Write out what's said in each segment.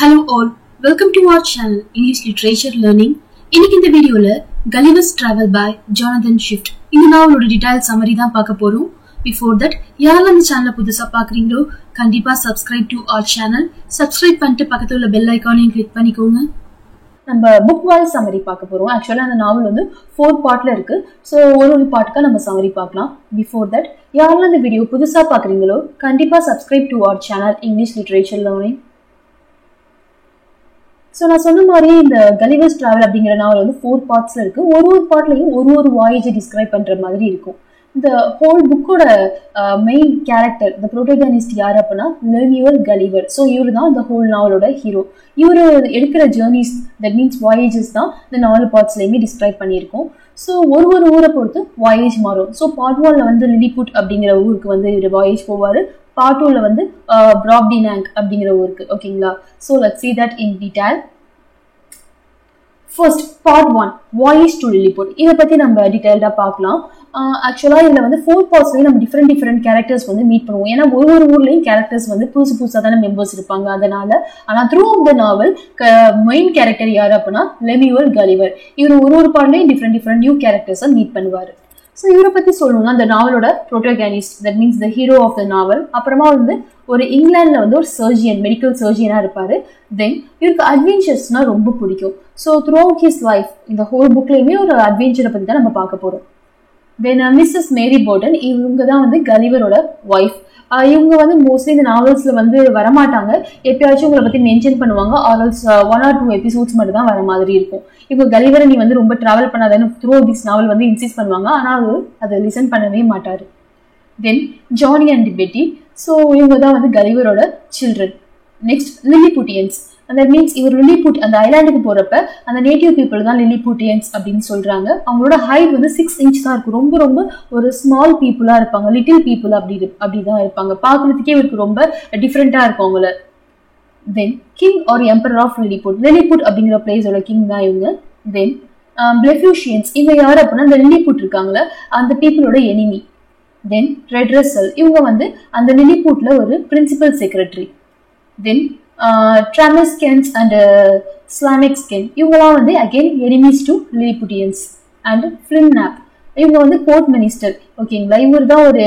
Hello all, welcome to our channel English Literature Learning. இன்னைக்கு இந்த வீடியோல Gulliver's Travel by Jonathan Swift இந்த நாவலோட detail summary தான் பார்க்க போறோம். Before that, யாரெல்லாம் இந்த சேனலை புதுசா பாக்குறீங்களோ கண்டிப்பா subscribe to our channel. Subscribe பண்ணிட்டு பக்கத்துல உள்ள பெல் ஐகானையும் கிளிக் பண்ணிக்கோங்க. நம்ம புக் வைஸ் சம்மரி பார்க்க போறோம். ஆக்சுவலா அந்த நாவல் வந்து 4 பார்ட்ல இருக்கு. சோ ஒரு பார்ட்டுக்கு நம்ம சம்மரி பார்க்கலாம். Before that, யாரெல்லாம் இந்த வீடியோ புதுசா பாக்குறீங்களோ கண்டிப்பா subscribe to our channel English Literature Learning. So நான் சொன்ன மாதிரி இந்த கலிவர்ஸ் டிராவல் அப்படிங்கிற நாவல் வந்து 4 பார்ட்ஸ்ல இருக்கு. ஒரு பார்ட்லையும் ஒரு வாயேஜை டிஸ்கிரைப் பண்ற மாதிரி இருக்கும். இந்த ஹோல் புக்கோட மெயின் கேரக்டர் இந்த ப்ரோட்டகனிஸ்ட் யார் அப்படின்னா லெமியூல் கலிவர். ஸோ இவர் தான் இந்த ஹோல் நாவலோட ஹீரோ. இவர் எடுக்கிற ஜேர்னிஸ் தட் மீன்ஸ் வாயேஜஸ் தான் இந்த 4 பார்ட்ஸ்லையுமே டிஸ்கிரைப் பண்ணியிருக்கோம். ஸோ ஒரு ஊரை பொறுத்து வாயேஜ் மாறும். ஸோ பார்ட் 1ல வந்து லிலிபுட் அப்படிங்கிற ஊருக்கு வந்து இவர் வாயேஜ் போவார். பார்ட் 2ல வந்து பிராப்டினாங் அப்படிங்கிற ஊருக்கு. ஓகேங்களா? So let's see that in detail. First, part 1, Voyage to Lilliput. இதை பத்தி நம்ம டீடைல்டா பார்க்கலாம். ஆக்சுவலா இதுல வந்து 4 பார்ட்ஸ்லயும் நம்ம டிஃப்ரெண்ட் கேரக்டர்ஸ் வந்து மீட் பண்ணுவோம். ஏன்னா ஒரு ஊர்லயும் கேரக்டர்ஸ் வந்து புதுசா தானே மெம்பர்ஸ் இருப்பாங்க. அதனால ஆனா through of the novel main character யாரு அப்படின்னா லெமியூல் கலிவர். இவர் ஒரு பார்ட்லயும் டிஃப்ரெண்ட் நியூ கேரக்டர்ஸை மீட் பண்ணுவாரு. ஸோ இவரை பத்தி சொல்லணும்னா அந்த நாவலோட protagonist that means the hero of the novel. அப்புறமா வந்து ஒரு இங்கிலாந்துல வந்து ஒரு சர்ஜியன், மெடிக்கல் சர்ஜியனா இருப்பாரு. தென் இவருக்கு அட்வென்ச்சர்ஸ்னா ரொம்ப பிடிக்கும். So through out his life இந்த ஹோல் புக்லயுமே ஒரு அட்வென்ச்சரை பத்தி தான் நம்ம பார்க்க போறோம். தென் மிஸ்ஸஸ் மேரி போர்டன், இவங்க தான் வந்து கலிவரோட ஒய்ஃப். இவங்க வந்து மோஸ்ட்லி இந்த நாவல்ஸ்ல வந்து வரமாட்டாங்க. எப்பயாச்சும் உங்களை பத்தி மென்ஷன் பண்ணுவாங்க. ஆல்ஸ் 1 or 2 எபிசோட்ஸ் மட்டும் தான் வர மாதிரி இருக்கும். இவங்க கலிவரை நீ வந்து ரொம்ப டிராவல் பண்ணாதன்னு த்ரூ திஸ் நாவல் வந்து இன்சிஸ்ட் பண்ணுவாங்க. ஆனால் அதை லிசன் பண்ணவே மாட்டாரு. தென் ஜானி அண்ட் பெட்டி. ஸோ இவங்க தான் வந்து கலிவரோட சில்ட்ரன். நெக்ஸ்ட் லில்லிபுட்டியன்ஸ். தட் மீன்ஸ் இவர் லில்லிபுட் அந்த ஐலாண்டுக்கு போறப்ப அந்த நேட்டிவ் பீப்புள் தான் லில்லிபுட்டியன்ஸ் அப்படின்னு சொல்றாங்க. அவங்களோட ஹைட் வந்து 6 inch தான் இருக்கும். ரொம்ப ஒரு ஸ்மால் பீப்புளா இருப்பாங்க. லிட்டில் பீப்புள் அப்படிதான் இருப்பாங்க. பார்க்கறதுக்கே இவருக்கு ரொம்ப டிஃப்ரெண்டா இருக்கும் அவங்கள. Then king or emperor of Lilliput. Lilliput அப்படிங்கிற பிளேஸோட கிங் தான் இவங்க. தென் பிளெஃபியூஷியன்ஸ், இவங்க யார் அப்படின்னா அந்த லில்லிபுட் இருக்காங்களே அந்த பீப்புளோட எனிமி. தென் ரெட் ரசல், இவங்க வந்து அந்த லில்லிபுட்ல ஒரு பிரின்சிபல் செக்ரட்டரி. தென் ட்ராமஸ்கென்ஸ் அண்ட் ஸ்லாமிக்ஸ்கென், இவங்கலாம் வந்து அகெயின் எனிமீஸ் டு லில்லிபுட்டியன்ஸ். அண்ட் ஃபிளிம்நாப், இவங்க வந்து கோர்ட் மினிஸ்டர். ஓகேங்களா? இவர் தான் ஒரு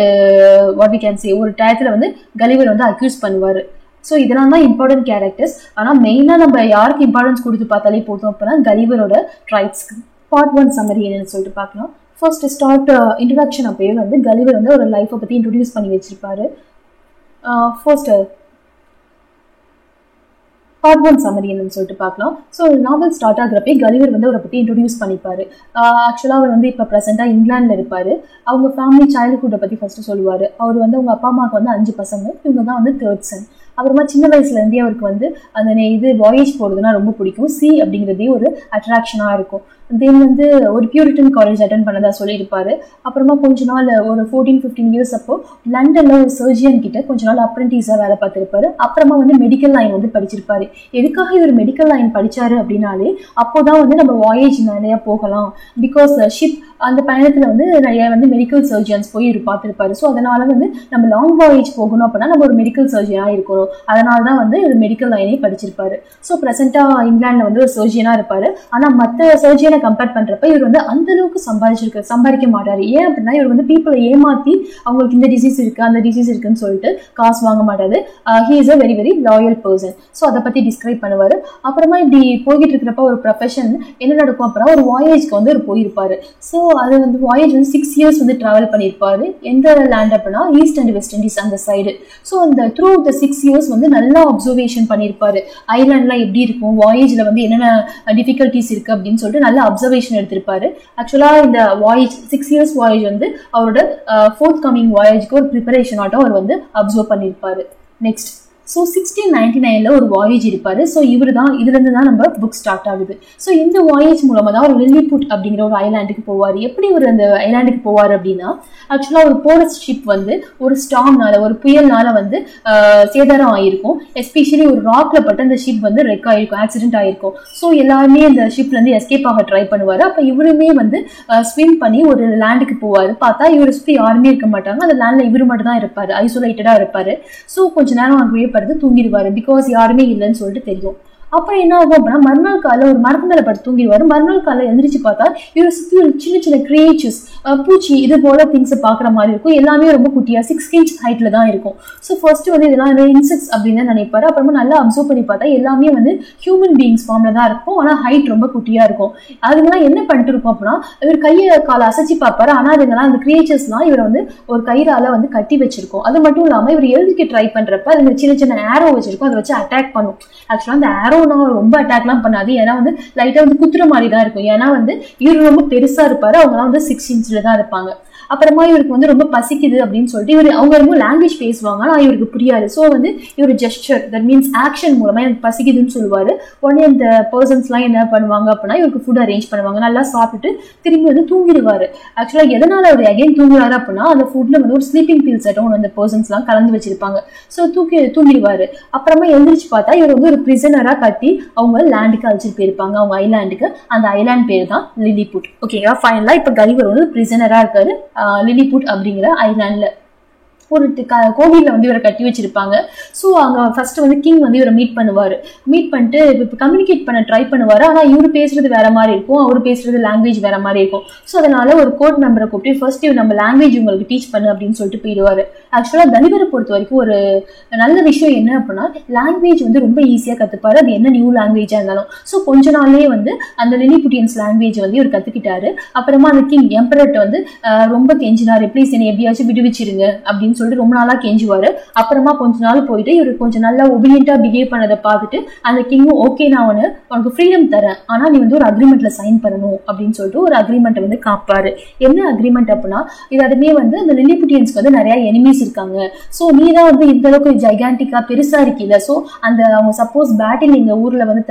வாட் வி கேன் சே ஒரு டயத்துல வந்து கலிவர் வந்து அக்யூஸ் பண்ணுவாரு. ஸோ இதெல்லாம் தான் இம்பார்ட்டன்ட் கேரக்டர்ஸ். ஆனால் மெயினாக நம்ம யாருக்கு இம்பார்ட்டன்ஸ் கொடுத்து பார்த்தாலே போதும் அப்படின்னா கலிவரோட ட்ரைட்ஸ்க்கு. பார்ட் 1 சம்மரி என்னன்னு சொல்லிட்டு பார்க்கலாம். ஃபர்ஸ்ட் ஸ்டார்ட் இன்ட்ரடக்ஷன் அப்பயே வந்து கலிவர் வந்து ஒரு லைஃப்பை பற்றி இன்ட்ரடியூஸ் பண்ணி வச்சிருப்பாரு. ஃபர்ஸ்ட் பார்ட் 1 சம்மரி என்னன்னு சொல்லிட்டு பார்க்கலாம். ஸோ நாவல் ஸ்டார்ட் ஆகுறப்பே கலிவர் வந்து அவரை பற்றி இன்ட்ரடியூஸ் பண்ணிப்பாரு. ஆக்சுவலாக அவர் வந்து இப்போ ப்ரெசென்ட்டாக இங்கிலாண்டில் இருப்பார். அவங்க ஃபேமிலி சைல்டுஹுட்டை பற்றி ஃபர்ஸ்ட் சொல்லுவார். அவர் வந்து அவங்க அப்பா அம்மாவுக்கு வந்து 5 பசங்க, இவங்க தான் வந்து 3rd son. அப்புறமா சின்ன வயசுலேருந்தே அவருக்கு வந்து அந்த வாயேஜ் போகிறதுனா ரொம்ப பிடிக்கும். சி அப்படிங்கிறதே ஒரு அட்ராக்ஷனாக இருக்கும். தென் வந்து ஒரு பியூரிட்டன் காலேஜ் அட்டன் பண்ணதா சொல்லியிருப்பாரு. அப்புறமா கொஞ்ச நாள் ஒரு 14-15 இயர்ஸ் அப்போ லண்டன்ல ஒரு சர்ஜியன் கிட்ட கொஞ்ச நாள் அப்ரெண்டிஸா வேலை பார்த்திருப்பாரு. அப்புறமா வந்து மெடிக்கல் லைன் வந்து படிச்சிருப்பாரு. எதுக்காக இவர் மெடிக்கல் லைன் படிச்சாரு அப்படின்னாலே அப்போதான் வந்து நம்ம வாயேஜ் நிறைய போகலாம். பிகாஸ் ஷிப் அந்த பயணத்துல வந்து நிறைய வந்து மெடிக்கல் சர்ஜன்ஸ் போய் இவர் பார்த்திருப்பாரு. ஸோ அதனால வந்து நம்ம லாங் வாயேஜ் போகணும் அப்படின்னா நம்ம ஒரு மெடிக்கல் சர்ஜனா இருக்கணும். அதனால தான் வந்து மெடிக்கல் லைனே படிச்சிருப்பாரு. ஸோ ப்ரெசென்டா இங்கிலாந்துல வந்து ஒரு சர்ஜியனா இருப்பாரு. ஆனா மற்ற சர்ஜியனை கம்பேர் பண்றப்ப இவர் வந்து அந்த அளவுக்கு சம்பாதிக்க மாட்டாரு. ஏன் அப்படின்னா இவர் வந்து பீப்புளை ஏமாத்தி அவங்களுக்கு இந்த டிசீஸ் இருக்கு அந்த டிசீஸ் இருக்குன்னு சொல்லிட்டு காசு வாங்க மாட்டாரு. He is a very loyal person. So அதை பத்தி டிஸ்கிரைப் பண்ணுவாரு. அப்புறமா இப்படி போய்கிட்டு இருக்கிறப்ப ஒரு ப்ரொஃபஷன் என்ன நடக்கும் அப்படின்னா ஒரு வாயேஜ்க்கு வந்து அவர் போயிருப்பாரு. ஸோ அது வந்து வாயேஜ் வந்து 6 years வந்து டிராவல் பண்ணியிருப்பாரு. எந்த லேண்ட் அப்படின்னா ஈஸ்ட் அண்ட் வெஸ்ட் இண்டீஸ் அந்த சைடு. ஸோ அந்த த்ரூ த 6 years வந்து நல்லா அப்சர்வேஷன் பண்ணியிருப்பாரு. ஐலாண்ட்லாம் எப்படி இருக்கும், வாயேஜ்ல வந்து என்னென்ன டிஃபிகல்டிஸ் இருக்கு அப்படின்னு சொல்லிட்டு நல்லா அப்சர்வேஷன் எடுத்திருப்பாரு. ஆக்சுவலா இந்த வாயேஜ் 6 years வாயேஜ் வந்து அவரோட 4th coming வாயேஜ்க்கு ஒரு ப்ரிப்பரேஷன் ஆட்டம் அவர் வந்து அப்சர்வ் பண்ணியிருப்பாரு. நெக்ஸ்ட் ஸோ 1699ல ஒரு வாயேஜ் இருப்பாரு. ஸோ இதுல இருந்து தான் நம்ம புக் ஸ்டார்ட் ஆகுது. ஸோ இந்த வாயேஜ் மூலமா தான் ஒரு லில்லிபுட் அப்படிங்கிற ஒரு ஐலாண்டுக்கு போவார். எப்படி ஒரு அந்த ஐலாண்டுக்கு போவார் அப்படின்னா ஆக்சுவலா ஒரு போற ஷிப் வந்து ஒரு ஸ்டார்ம்னால ஒரு புயல்னால வந்து சேதாரம் ஆயிருக்கும். எஸ்பெஷலி ஒரு ராக்ல பட்டு அந்த ஷிப் வந்து ரெக் ஆயிருக்கும், ஆக்சிடென்ட் ஆயிருக்கும். ஸோ எல்லாருமே அந்த ஷிப்ல இருந்து எஸ்கேப் ஆக ட்ரை பண்ணுவாரு. அப்ப இவருமே வந்து ஸ்விம் பண்ணி ஒரு லேண்டுக்கு போவாரு. பார்த்தா இவரை சுற்றி யாருமே இருக்க மாட்டாங்க. அந்த லேண்ட்ல இவரு மட்டும் தான் இருப்பாரு, ஐசோலேட்டடா இருப்பாரு. ஸோ கொஞ்ச நேரம் அங்கேயே படுத்து தூங்கிடுவாரு, பிகாஸ் யாருமே இல்லைன்னு சொல்லிட்டு தெரியும். அப்புறம் என்ன ஆகும் அப்படின்னா மறுநாள் காலையில் ஒரு மரத்து மேல படுத்து தூங்கிடுவாரு. மறுநாள் காலையில் எந்திரிச்சு பார்த்தா இவரை சுற்றி ஒரு சின்ன சின்ன கிரியேச்சர்ஸ், பூச்சி இது போல திங்ஸ் பாக்குற மாதிரி இருக்கும். எல்லாமே ரொம்ப குட்டியா 6 inch ஹைட்ல தான் இருக்கும். ஸோ ஃபர்ஸ்ட் வந்து இதெல்லாம் இன்செக்ட்ஸ் அப்படின்னு நினைப்பாரு. அப்புறமா நல்லா அப்சர்வ் பண்ணி பார்த்தா எல்லாமே வந்து ஹியூமன் பீயிங்ஸ் ஃபார்ம்ல தான் இருக்கும். ஆனா ஹைட் ரொம்ப குட்டியா இருக்கும். அதுங்கெல்லாம் என்ன பண்ணிட்டு இருக்கும் அப்படின்னா இவர் கையை காலை அசைச்சு பார்ப்பாரு. ஆனா அதுங்கெல்லாம் அந்த கிரியேச்சர்ஸ்லாம் இவரை வந்து ஒரு கயிறால வந்து கட்டி வச்சிருக்கும். அது மட்டும் இல்லாம இவர் எழுதிக்க ட்ரை பண்றப்ப அதுங்க சின்ன சின்ன ஏரோ வச்சிருக்கும், அதை வச்சு அட்டாக் பண்ணும். ஆக்சுவலா அந்த ஏரோ ரொம்ப அட்டாக்லாம் பண்ணாது, ஏன்னா வந்து லைட்டா வந்து குத்துற மாதிரி தான் இருக்கும். ஏன்னா வந்து இவரு ரொம்ப பெருசா இருப்பாரு, அவங்கலாம் வந்து 6 inchல தான் இருப்பாங்க. அப்புறமா இவருக்கு வந்து ரொம்ப பசிக்குது அப்படின்னு சொல்லிட்டு இவர் அவங்க ரொம்ப லாங்குவேஜ் பேசுவாங்க, ஆனா இவருக்கு புரியாது. ஸோ வந்து இவர் ஜெஸ்டர், தட் மீன்ஸ் ஆக்ஷன் மூலமா எனக்கு பசிக்குதுன்னு சொல்லுவாரு. உடனே அந்த பர்சன்ஸ்லாம் என்ன பண்ணுவாங்க அப்படின்னா இவருக்கு ஃபுட் அரேஞ்ச் பண்ணுவாங்க. நல்லா சாப்பிட்டுட்டு திரும்பி வந்து தூங்கிடுவாரு. ஆக்சுவலா எதனால அவர் அகைன் தூங்குறாரு அப்படின்னா அந்த ஃபுட்ல வந்து ஒரு ஸ்லீப்பிங் பில்ஸ் ஆட்டும் அந்த பர்சன்ஸ்லாம் கலந்து வச்சிருப்பாங்க. ஸோ தூங்கிடுவாரு. அப்புறமா எழுந்திரிச்சு பார்த்தா இவர் வந்து ஒரு பிரிசனரா கட்டி அவங்க லேண்டுக்கு அழைச்சிட்டு போயிருப்பாங்க, அவங்க ஐலாண்டுக்கு. அந்த ஐலாண்ட் பேர் தான் லிலிபுட். ஓகேங்களா? ஃபைனலா இப்ப கலிவர் வந்து பிரிசனரா இருக்காரு லிலிபுட் அப்படிங்கிற ஐலாண்ட்ல. ஒரு கோவில்ல வந்து இவரை கட்டி வச்சிருப்பாங்க. ஸோ அங்க ஃபர்ஸ்ட் வந்து கிங் வந்து இவரை மீட் பண்ணுவாரு. மீட் பண்ணிட்டு இப்போ கம்யூனிகேட் பண்ண ட்ரை பண்ணுவாரு. ஆனா இவரு பேசுறது வேற மாதிரி இருக்கும், அவரு பேசுறது லாங்குவேஜ் வேற மாதிரி இருக்கும். ஸோ அதனால ஒரு கோர்ட் மெம்பரை கூப்பிட்டு ஃபர்ஸ்ட் இவர் நம்ம லாங்குவேஜ் உங்களுக்கு டீச் பண்ணு அப்படின்னு சொல்லிட்டு போயிடுவாரு. ஆக்சுவலா கலிவரை பொறுத்த வரைக்கும் ஒரு நல்ல விஷயம் என்ன அப்படின்னா லாங்குவேஜ் வந்து ரொம்ப ஈஸியா கத்துப்பாரு, அது என்ன நியூ லாங்குவேஜா இருந்தாலும். ஸோ கொஞ்ச நாள்லயே வந்து அந்த லிலிபுட்டியன்ஸ் லாங்குவேஜ் வந்து இவர் கத்துக்கிட்டாரு. அப்புறமா அந்த கிங் எம்பரர்ட்ட வந்து ரொம்ப கெஞ்சினாரு, ப்ளீஸ் என்னை எப்படியாச்சும் விடுவிச்சிருங்க அப்படின்னு சொல்லிட்டு ரொம்ப நாளா கெஞ்சுவாரு. அப்புறமா கொஞ்ச நாள் போயிட்டு இவரு கொஞ்சம் நல்லா ஒபீடியன்ட்டா பிஹேவ் பண்ணதை பார்த்துட்டு அந்த கிங்கும் ஓகே நான் உனக்கு ஃப்ரீடம் தரேன், ஆனா நீ வந்து ஒரு அக்ரிமெண்ட்ல சைன் பண்ணணும் அப்படின்னு சொல்லிட்டு ஒரு அக்ரிமெண்ட்டை வந்து காப்பாரு. என்ன அக்ரிமெண்ட் அப்படின்னா இதுமே வந்து அந்த லிலிபுட்டியன்ஸ்க்கு வந்து நிறைய எனிமீஸ் இருக்காங்க. ஸோ நீ தான் வந்து இந்த அளவுக்கு ஜைகாண்டிக்கா பெருசா இருக்கீல, ஸோ அந்த அவங்க சப்போஸ் பேட்டில் எங்க ஊர்ல வந்து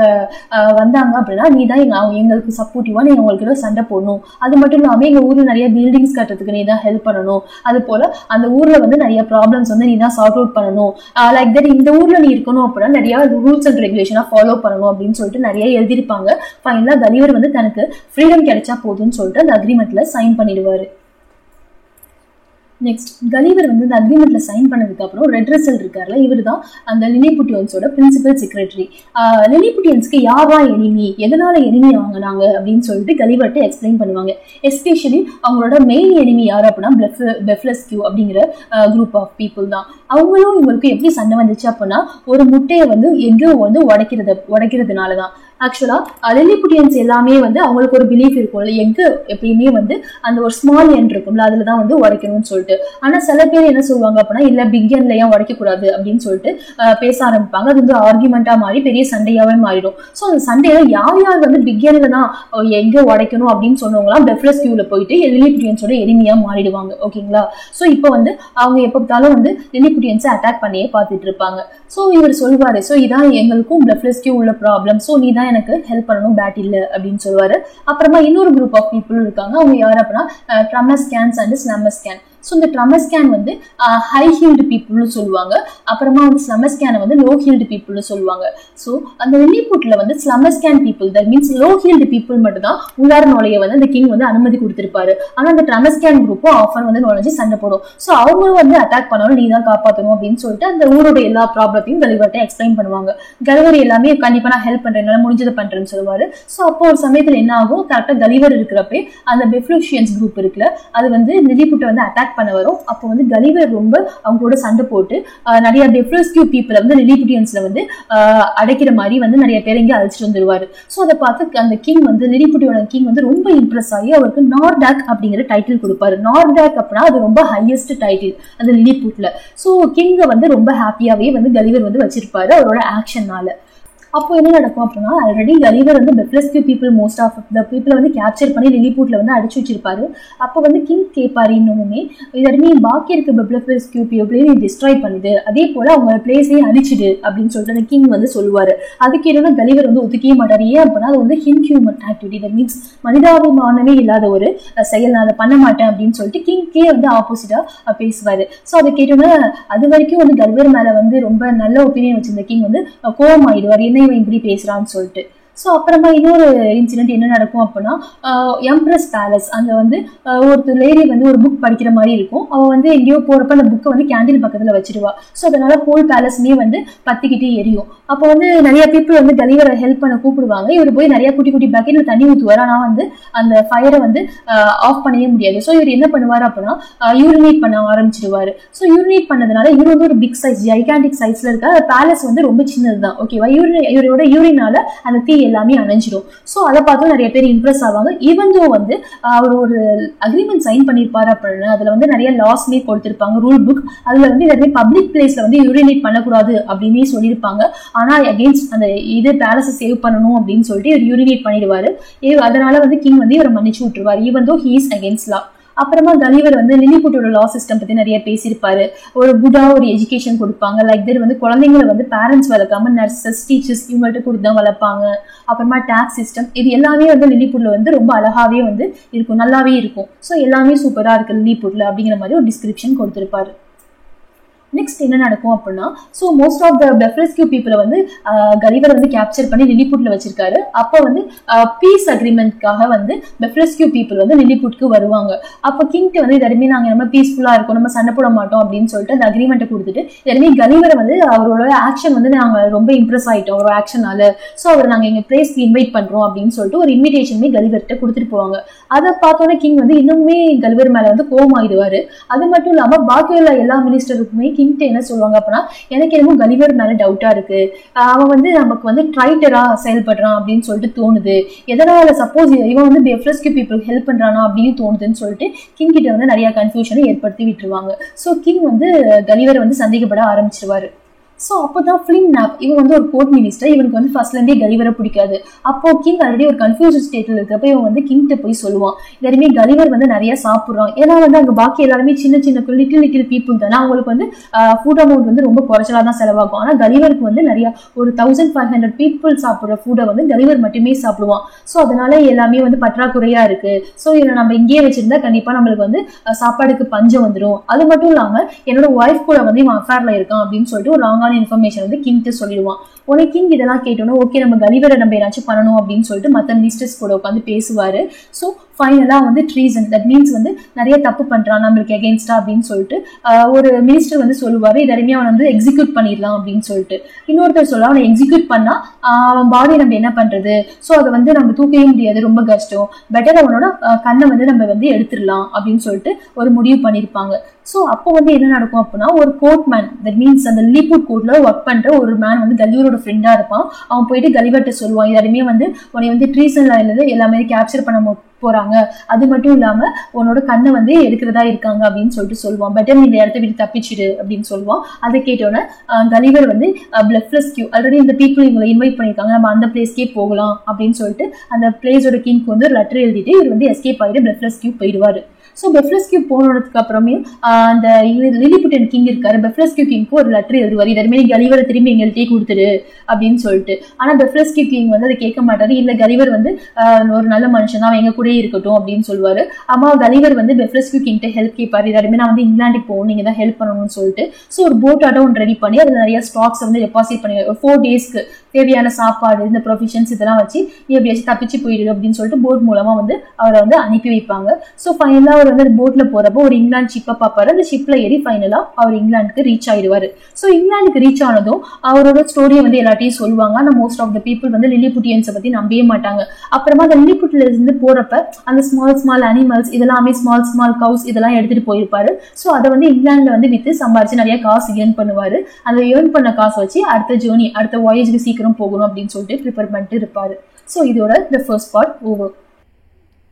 வந்தாங்க அப்படின்னா நீ தான் எங்களுக்கு சப்போர்ட்டிவா நீங்க உங்களுக்கு சண்டை போடணும். அது மட்டும் இல்லாம எங்க ஊர்ல நிறைய பில்டிங்ஸ் கட்டுறதுக்கு நீ தான் ஹெல்ப் பண்ணணும். அது போல அந்த ஊர்ல வந்து நிறைய ப்ராப்ளம்ஸ் வந்து நீ தான் சார்ட் அவுட் பண்ணணும். லைக் தட் இந்த ஊர்ல நீ இருக்கணும் அப்படின்னா நிறைய ரூல்ஸ் அண்ட் ரெகுலேஷனா ஃபாலோ பண்ணணும் அப்படின்னு சொல்லிட்டு நிறைய எழுதியிருப்பாங்க. ஃபைனலா கலிவர் வந்து தனக்கு ஃப்ரீடம் கிடைச்சா போதும்னு சொல்லிட்டு அந்த அக்ரிமெண்ட்ல சைன் பண்ணிடுவாரு. நெக்ஸ்ட் கலிவர் வந்து இந்த அக்ரிமெண்ட்ல சைன் பண்ணதுக்கு அப்புறம் ரெட் ரசல் இருக்காருல, இவர் தான் அந்த லிலிபுட்டியன்ஸோட பிரின்சிபல் செக்ரட்டரி. லிலிபுட்டியன்ஸ்க்கு யாரா எனிமி, எதனால எனிமி வாங்கினாங்க அப்படின்னு சொல்லிட்டு கலிவர்ட்ட எக்ஸ்பிளைன் பண்ணுவாங்க. எஸ்பெஷலி அவங்களோட மெயின் எனிமி யாரு அப்படின்னா பெஃப்லஸ்கியூ அப்படிங்கிற குரூப் ஆஃப் பீப்புள் தான். அவங்களும் இவங்களுக்கு எப்படி சண்டை வந்துச்சு அப்படின்னா ஒரு முட்டையை வந்து எங்கோ வந்து உடைக்கிறதுனாலதான். ஆக்சுவலா லிலிபுட்டியன்ஸ் எல்லாமே வந்து அவங்களுக்கு ஒரு பிலீஃப் இருக்கும்ல, எங்க எப்பயுமே வந்து அந்த ஒரு ஸ்மால் என் இருக்கும்ல அதுலதான் வந்து உடைக்கணும்னு சொல்லிட்டு. ஆனா சில பேர் என்ன சொல்லுவாங்க அப்படின்னா இல்ல பிக் என்ல ஏன் உடைக்க கூடாது அப்படின்னு சொல்லிட்டு பேச ஆரம்பிப்பாங்க. அது வந்து ஆர்குமெண்டா மாறி பெரிய சண்டையாவே மாறிடும். ஸோ அந்த சண்டையில யார் வந்து பிக் என்ல தான் எங்க உடைக்கணும் அப்படின்னு சொன்னவங்களாம் பெஃப்லஸ்கியூல போயிட்டு லிலிபுட்டியன்ஸோட எனிமியா மாறிடுவாங்க. ஓகேங்களா? ஸோ இப்போ வந்து அவங்க எப்ப பார்த்தாலும் வந்து லிலிபுட்டியன்ஸை அட்டாக் பண்ணியே பார்த்துட்டு இருப்பாங்க. ஸோ இவர் சொல்வாரு, ஸோ இதான் எங்களுக்கும் பெஃப்லஸ்கியூ உள்ள ப்ராப்ளம், ஸோ நீ தான் எனக்கு ஹெல்ப் பண்ணணும் பேட்டில் அப்படின்னு சொல்லுவாரு. அப்புறமா இன்னொரு குரூப் ஆஃப் பீப்புள் இருக்காங்க. அவங்க யார் அப்படின்னா ட்ரமஸ்கேன்ஸ் அண்ட் ஸ்லமஸ்கேன். ஸோ இந்த ட்ரமஸ்கேன் வந்து ஹை ஹீல்டு பீப்புள்னு சொல்லுவாங்க. அப்புறமா வந்து ஸ்லமஸ்கேனை வந்து லோ ஹீல்டு பீப்புள்னு சொல்லுவாங்க. ஸோ அந்த லிலிபுட்ல வந்து Slamecksan people, that means low heeled people மட்டும் தான் உள்ளார நுழைய வந்து அந்த கிங் வந்து அனுமதி கொடுத்திருப்பாரு. ஆனா அந்த ட்ரமஸ்கேன் குரூப்பும் ஆஃபர் வந்து நுழைஞ்சு சண்டை போடும். ஸோ அவங்களும் வந்து அட்டாக் பண்ணாலும் நீ தான் காப்பாற்றணும் அப்படின்னு சொல்லிட்டு அந்த ஊரோட எல்லா ப்ராப்ளத்தையும் கலிவர்ட்ட எக்ஸ்பிளைன் பண்ணுவாங்க. கலிவர் எல்லாமே கண்டிப்பா நான் ஹெல்ப் பண்றேன், என்னால முடிஞ்சதை பண்றேன்னு சொல்லுவாரு. ஸோ அப்போ ஒரு சமயத்துல என்ன ஆகும், கரெக்டா கலிவர் இருக்கிறப்ப அந்த பெஃப்லூஷியன்ஸ் குரூப் இருக்குல்ல அது வந்து லிலிபுட்டை வந்து அட்டாக் பண்ண வரும். அப்போ வந்து கலிவர் ரொம்ப அவங்க கூட சண்டை போட்டு நிறைய பெஃப்லஸ்கியூ பீப்புளை வந்து லிலிபுட்டியன்ஸ்ல வந்து அடைக்கிற மாதிரி வந்து நிறைய பேர் இங்கே அழைச்சிட்டு வந்துருவாரு. ஸோ அதை பார்த்து அந்த கிங் வந்து லிலிபுட்டியோட கிங் வந்து ரொம்ப இம்ப்ரெஸ் ஆகி அவருக்கு நார்டாக் அப்படிங்கிற டைட்டில் கொடுப்பாரு. நார்டாக் அப்படின்னா அது ரொம்ப ஹையஸ்ட் டைட்டில் அந்த லிலிபுட்ல. ஸோ கிங்கை வந்து ரொம்ப ஹாப்பியாவே வந்து கலிவர் வந்து வச்சிருப்பாரு அவரோட ஆக்ஷன்னால. அப்போ என்ன நடக்கும் அப்படின்னா ஆல்ரெடி கலிவர் வந்து பெஃப்லஸ்கியூ பீப்புள் மோஸ்ட் ஆஃப் த பீப்புளை வந்து கேப்சர் பண்ணி லிலிபுட்ல வந்து அடிச்சு வச்சிருப்பாரு. அப்போ வந்து கிங் கேட்பாரு இன்னுமே இதற்குமே பாக்கி இருக்க பெஃப்லஸ்கியூ பீப்புளையும் நீ டிஸ்ட்ராய் பண்ணுது, அதே போல அவங்க பிளேஸையும் அழிச்சிடு அப்படின்னு சொல்லிட்டு அந்த கிங் வந்து சொல்லுவாரு. அதுக்கு என்னன்னா கலிவர் வந்து ஒத்துக்கவே மாட்டாரு. ஏன் அப்படின்னா அது வந்து இன்ஹியூமன் ஆக்டிவிட்டி, தட் மீன்ஸ் மனிதாபிமானமே இல்லாத ஒரு செயல், நான் அதை பண்ண மாட்டேன் அப்படின்னு சொல்லிட்டு கிங்கே வந்து ஆப்போசிட்டா பேசுவாரு. ஸோ அதை கேட்டோன்னா அது வரைக்கும் வந்து கலிவர் மேல வந்து ரொம்ப நல்ல ஒப்பீனியன் வச்சிருந்த கிங் வந்து கோவம் ஆயிடுவார், என்ன இவன் இப்படி பேசுறான்னு சொல்லிட்டு. ஸோ அப்புறமா இன்னொரு இன்சிடென்ட் என்ன நடக்கும் அப்படின்னா, எம்ப்ரஸ் பேலஸ் அங்கே வந்து ஒருத்தர் லேடி வந்து ஒரு புக் படிக்கிற மாதிரி இருக்கும். அவள் வந்து எங்கேயோ போகிறப்ப அந்த புக்கை வந்து கேண்டீன் பக்கத்தில் வச்சிருவா. ஸோ அதனால ஹோல் பேலஸ்மே வந்து பத்திக்கிட்டே எரியும். அப்போ வந்து நிறைய பீப்புள் வந்து கலிவரை ஹெல்ப் பண்ண கூப்பிடுவாங்க. இவர் போய் நிறைய குட்டி குட்டி பக்கெட்ல தண்ணி ஊற்றுவார். ஆனால் வந்து அந்த ஃபயரை வந்து ஆஃப் பண்ணவே முடியாது. ஸோ இவர் என்ன பண்ணுவார் அப்படின்னா யூரினேட் பண்ண ஆரம்பிச்சிடுவார். ஸோ யூரினேட் பண்ணதுனால இவர் வந்து ஒரு பிக் சைஸ் ஜைகாண்டிக் சைஸ்ல இருக்க பேலஸ் வந்து ரொம்ப சின்னதுதான். ஓகேவா, இவரோட யூரினால அந்த தீ எல்லாமே அணைஞ்சிடும். ஸோ அதை பார்த்தும் நிறைய பேர் இம்ப்ரெஸ் ஆவாங்க. ஈவன் தோ வந்து அவர் ஒரு அக்ரிமெண்ட் சைன் பண்ணியிருப்பாரு அப்படின்னு அதுல வந்து நிறைய லாஸ்மே கொடுத்திருப்பாங்க, ரூல் புக். அதுல வந்து எல்லாருமே பப்ளிக் பிளேஸ்ல வந்து யூரினேட் பண்ணக்கூடாது அப்படின்னே சொல்லியிருப்பாங்க. ஆனா அகெயின்ஸ்ட் அந்த இது பேலஸை சேவ் பண்ணணும் அப்படின்னு சொல்லிட்டு இவர் யூரினேட் பண்ணிடுவாரு. அதனால வந்து கிங் வந்து இவரை மன்னிச்சு விட்டுருவாரு, even though he is against law. அப்புறமா கலிவர் வந்து லில்லிபுட்டோட லா சிஸ்டம் பத்தி நிறைய பேசியிருப்பாரு. ஒரு குட்டா ஒரு எஜுகேஷன் கொடுப்பாங்க. லைக் தட் வந்து குழந்தைங்களை வந்து பேரண்ட்ஸ் வளர்க்காம நர்சஸ் டீச்சர்ஸ் இவங்கள்ட்ட கொடுத்து தான் வளர்ப்பாங்க. அப்புறமா டாக்ஸ் சிஸ்டம், இது எல்லாமே வந்து லில்லிபுட்ல வந்து ரொம்ப அழகாவே வந்து இருக்கும், நல்லாவே இருக்கும். ஸோ எல்லாமே சூப்பரா இருக்கு லில்லிபுட்ல அப்படிங்கிற மாதிரி ஒரு டிஸ்கிரிப்ஷன் கொடுத்திருப்பாரு. நெக்ஸ்ட் என்ன நடக்கும் அப்படின்னா, ஸோ மோஸ்ட் ஆஃப் த பெஃப்ரெஸ்கியூ பீப்புளை வந்து கலிவர் வந்து கேப்சர் பண்ணி லில்லிபுட்ல வச்சிருக்காரு. அப்போ வந்து பீஸ் அக்ரிமெண்ட்காக வந்து பெஃப்ரெஸ்கியூ பீப்புள் வந்து லில்லிபுட்க்கு வருவாங்க. அப்போ கிங்ட்டு வந்து இதெல்லாமே நாங்கள் நம்ம பீஸ்ஃபுல்லாக இருக்கோம், நம்ம சண்டை போட மாட்டோம் அப்படின்னு சொல்லிட்டு அந்த அக்ரிமெண்ட்டை கொடுத்துட்டு இதெல்லாமே கலிவரை வந்து அவரோட ஆக்ஷன் வந்து நாங்கள் ரொம்ப இம்ப்ரெஸ் ஆகிட்டோம் அவரோட ஆக்ஷனால, ஸோ அவர் நாங்கள் எங்கள் பிளேஸ்க்கு இன்வைட் பண்ணுறோம் அப்படின்னு சொல்லிட்டு ஒரு இன்விடேஷனுமே கலிவர்கிட்ட கொடுத்துட்டு போவாங்க. அதை பார்த்தோன்னே கிங் வந்து இன்னுமே கலிவர் மேலே வந்து கோவமாயிடுவாரு. அது மட்டும் இல்லாமல் பாக்கியுள்ள எல்லா மினிஸ்டருக்குமே கிங்ட்டு என்ன சொல்லுவாங்க அப்படின்னா, எனக்கு என்னமோ கலிவர் மேல டவுட்டா இருக்கு, அவன் வந்து நமக்கு வந்து ட்ரைட்டரா செயல்படுறான் அப்படின்னு சொல்லிட்டு தோணுது, எதனால சப்போஸ் இவன் வந்து பெஃப்ரெஸ்கியூ பீப்புள் ஹெல்ப் பண்றானா அப்படின்னு தோணுதுன்னு சொல்லிட்டு கிங் கிட்ட வந்து நிறைய கன்ஃபியூஷனை ஏற்படுத்தி விட்டுருவாங்க. ஸோ கிங் வந்து கலிவரை வந்து சந்தேகப்பட ஆரம்பிச்சிருவாரு. ஸோ அப்போதான் ஃபிலிம்நாப் இவன் வந்து ஒரு கோர்ட் மினிஸ்டர், இவனுக்கு வந்து ஃபர்ஸ்ட்லேருந்தே கலிவரை பிடிக்காது. அப்போ கிங் ஆல்ரெடி ஒரு கன்ஃபியூஷன் ஸ்டேட்ல இருக்கிறப்ப இவன் வந்து கிங்கிட்ட போய் சொல்லுவான், இதெல்லாமே கலிவர் வந்து நிறைய சாப்பிட்றான். ஏன்னா வந்து அங்கே பாக்கி எல்லாருமே சின்ன சின்ன லிட்டில் பீப்புள் தானே, அவங்களுக்கு வந்து ஃபுட் அமௌண்ட் வந்து ரொம்ப குறைச்சலா தான் செலவாகும். ஆனால் கலிவருக்கு வந்து நிறைய ஒரு 1500 பீப்புள் சாப்பிட்ற ஃபுட்டை வந்து கலிவர் மட்டுமே சாப்பிடுவான். ஸோ அதனால எல்லாமே வந்து பற்றாக்குறையா இருக்கு. ஸோ இதை நம்ம இங்கேயே வச்சிருந்தா கண்டிப்பா நம்மளுக்கு வந்து சாப்பாடுக்கு பஞ்சம் வந்துடும். அது மட்டும் இல்லாம என்னோட ஒய்ஃப் கூட வந்து இவன் அஃபேர்ல இருக்கான் அப்படின்னு சொல்லிட்டு ஒரு ராங்கான இன்ஃபர்மேஷன் வந்து கிங்ட்டு சொல்லிடுவான். உடனே கிங் இதெல்லாம் கேட்டோன்னா ஓகே நம்ம கலிவரை நம்ம ஏதாச்சும் பண்ணணும் அப்படின்னு சொல்லிட்டு மற்ற மினிஸ்டர்ஸ் கூட உட்காந்து பேசுவாரு. ஸோ ஃபைனலா வந்து ட்ரீசன், தட் மீன்ஸ் வந்து நிறைய தப்பு பண்றான் நம்மளுக்கு எகெயின்ஸ்டா அப்படின்னு சொல்லிட்டு ஒரு மினிஸ்டர் வந்து சொல்லுவாரு, இதெல்லாமே அவன் வந்து எக்ஸிக்யூட் பண்ணிடலாம் அப்படின்னு சொல்லிட்டு. இன்னொருத்தர் சொல்ல அவனை எக்ஸிக்யூட் பண்ணா அவன் பாடி நம்ம என்ன பண்றது, ஸோ அதை வந்து நம்ம தூக்கவே முடியாது, ரொம்ப கஷ்டம், பெட்டர் அவனோட கண்ணை வந்து நம்ம வந்து எடுத்துடலாம் அப்படின்னு சொல்லிட்டு ஒரு முடிவு பண்ணியிருப்பாங்க. ஸோ அப்போ வந்து என்ன நடக்கும் அப்படின்னா, ஒரு கோர்ட் மேன், தட் மீன்ஸ் அந்த லில்லிபுட் கோர்ட்ல ஒர்க் பண்ற ஒரு மேன் வந்து கலிவரோட ஃப்ரெண்டா இருப்பான். அவன் போயிட்டு கலிவர்கிட்ட சொல்லுவான், இதெல்லாமே வந்து உன்னை வந்து ட்ரீசன்ல இருந்து எல்லாமே கேப்சர் பண்ண போறாங்க, அது மட்டும் இல்லாம உன்னோட கண்ணை வந்து எடுக்கிறதா இருக்காங்க அப்படின்னு சொல்லிட்டு சொல்லுவான். பெட்டர் நீ இந்த இடத்த விட்டு தப்பிச்சிடு அப்படின்னு சொல்லுவான். அதை கேட்டோன்னே கலிவர் வந்து பெஃப்ரெஸ்கியூ ஆல்ரெடி இந்த பீப்புள் இவங்களை இன்வைட் பண்ணியிருக்காங்க, நம்ம அந்த பிளேஸ்க்கே போகலாம் அப்படின்னு சொல்லிட்டு அந்த பிளேஸோட கிங்க்கு வந்து ஒரு லெட்டர் எழுதிட்டு இவர் வந்து எஸ்கேப் ஆகிட்டு பெஃப்ரெஸ்கியூ போயிடுவாரு. ஸோ பெஃப்ரெஸ்கியூ போனதுக்கு அப்புறமே அந்த லில்லிபுட்டன் கிங் இருக்காரு, பெஃப்ரெஸ்கியூ கிங்க்கு ஒரு லெட்டர் எழுதுவார், இதே கலிவரை திரும்பி எங்கள்கிட்டே கொடுத்துரு அப்படின்னு சொல்லிட்டு. ஆனா பெஃப்ரெஸ்கியூ கிங் வந்து அதை கேட்க மாட்டாரு. இல்ல கலிவர் வந்து ஒரு நல்ல மனுஷன் தான், எங்க கூட இருக்கட்டும் அப்படின்னு சொல்லுவாரு. அம்மா கலிவர் வந்து பெஃப்ரெஸ்கியூ கிங்கிட்ட ஹெல்ப் கேட்பாரு, இதே நான் வந்து இங்கிலாந்துக்கு போகணும், நீங்க தான் ஹெல்ப் பண்ணணும்னு சொல்லிட்டு. ஸோ ஒரு போட் ஆட்டம் ஒன்று ரெடி பண்ணி அதுல நிறைய ஸ்டாக்ஸ் வந்து டெபாசிட் பண்ணி 4 டேஸ்க்கு தேவையான சாப்பாடு இந்த ப்ரொவிஷன்ஸ் இதெல்லாம் வச்சு நீ எப்படியாச்சும் தப்பிச்சு போயிடுது அப்படின்னு சொல்லிட்டு போட் மூலமா வந்து அவரை வந்து அனுப்பி வைப்பாங்க. ஸோ ஃபைனலா அவர் வந்து போட்ல போறப்போ ஒரு இங்கிலாந்து ஷிப்பை பார்ப்பாரு. அந்த ஷிப்ல ஏறி ஃபைனலா அவர் இங்கிலாந்துக்கு ரீச் ஆயிடுவாரு. ஸோ இங்கிலாந்துக்கு ரீச் ஆனதும் அவரோட ஸ்டோரியை வந்து எல்லாத்தையும் சொல்லுவாங்க. ஆனா மோஸ்ட் ஆஃப் த பீப்புள் வந்து லில்லிபுட்டியன்ஸை பத்தி நம்பவே மாட்டாங்க. அப்புறமா அந்த லில்லிபுட்ல இருந்து போறப்ப அந்த ஸ்மால் அனிமல்ஸ் இதெல்லாமே ஸ்மால் கவுஸ் இதெல்லாம் எடுத்துட்டு போயிருப்பாரு. ஸோ அதை வந்து இங்கிலாந்துல வந்து வித்து சம்பாரிச்சு நிறைய காசு ஏர்ன் பண்ணுவாரு. அதை ஏர்ன் பண்ண காசு வச்சு அடுத்த ஜேர்னி அடுத்த வாயேஜ்க்கு சீக்கிரம் போகணும் அப்படின்னு சொல்லிட்டு ப்ரிப்பேர் பண்ணிட்டு இருப்பாரு. ஸோ இதோட the first part over.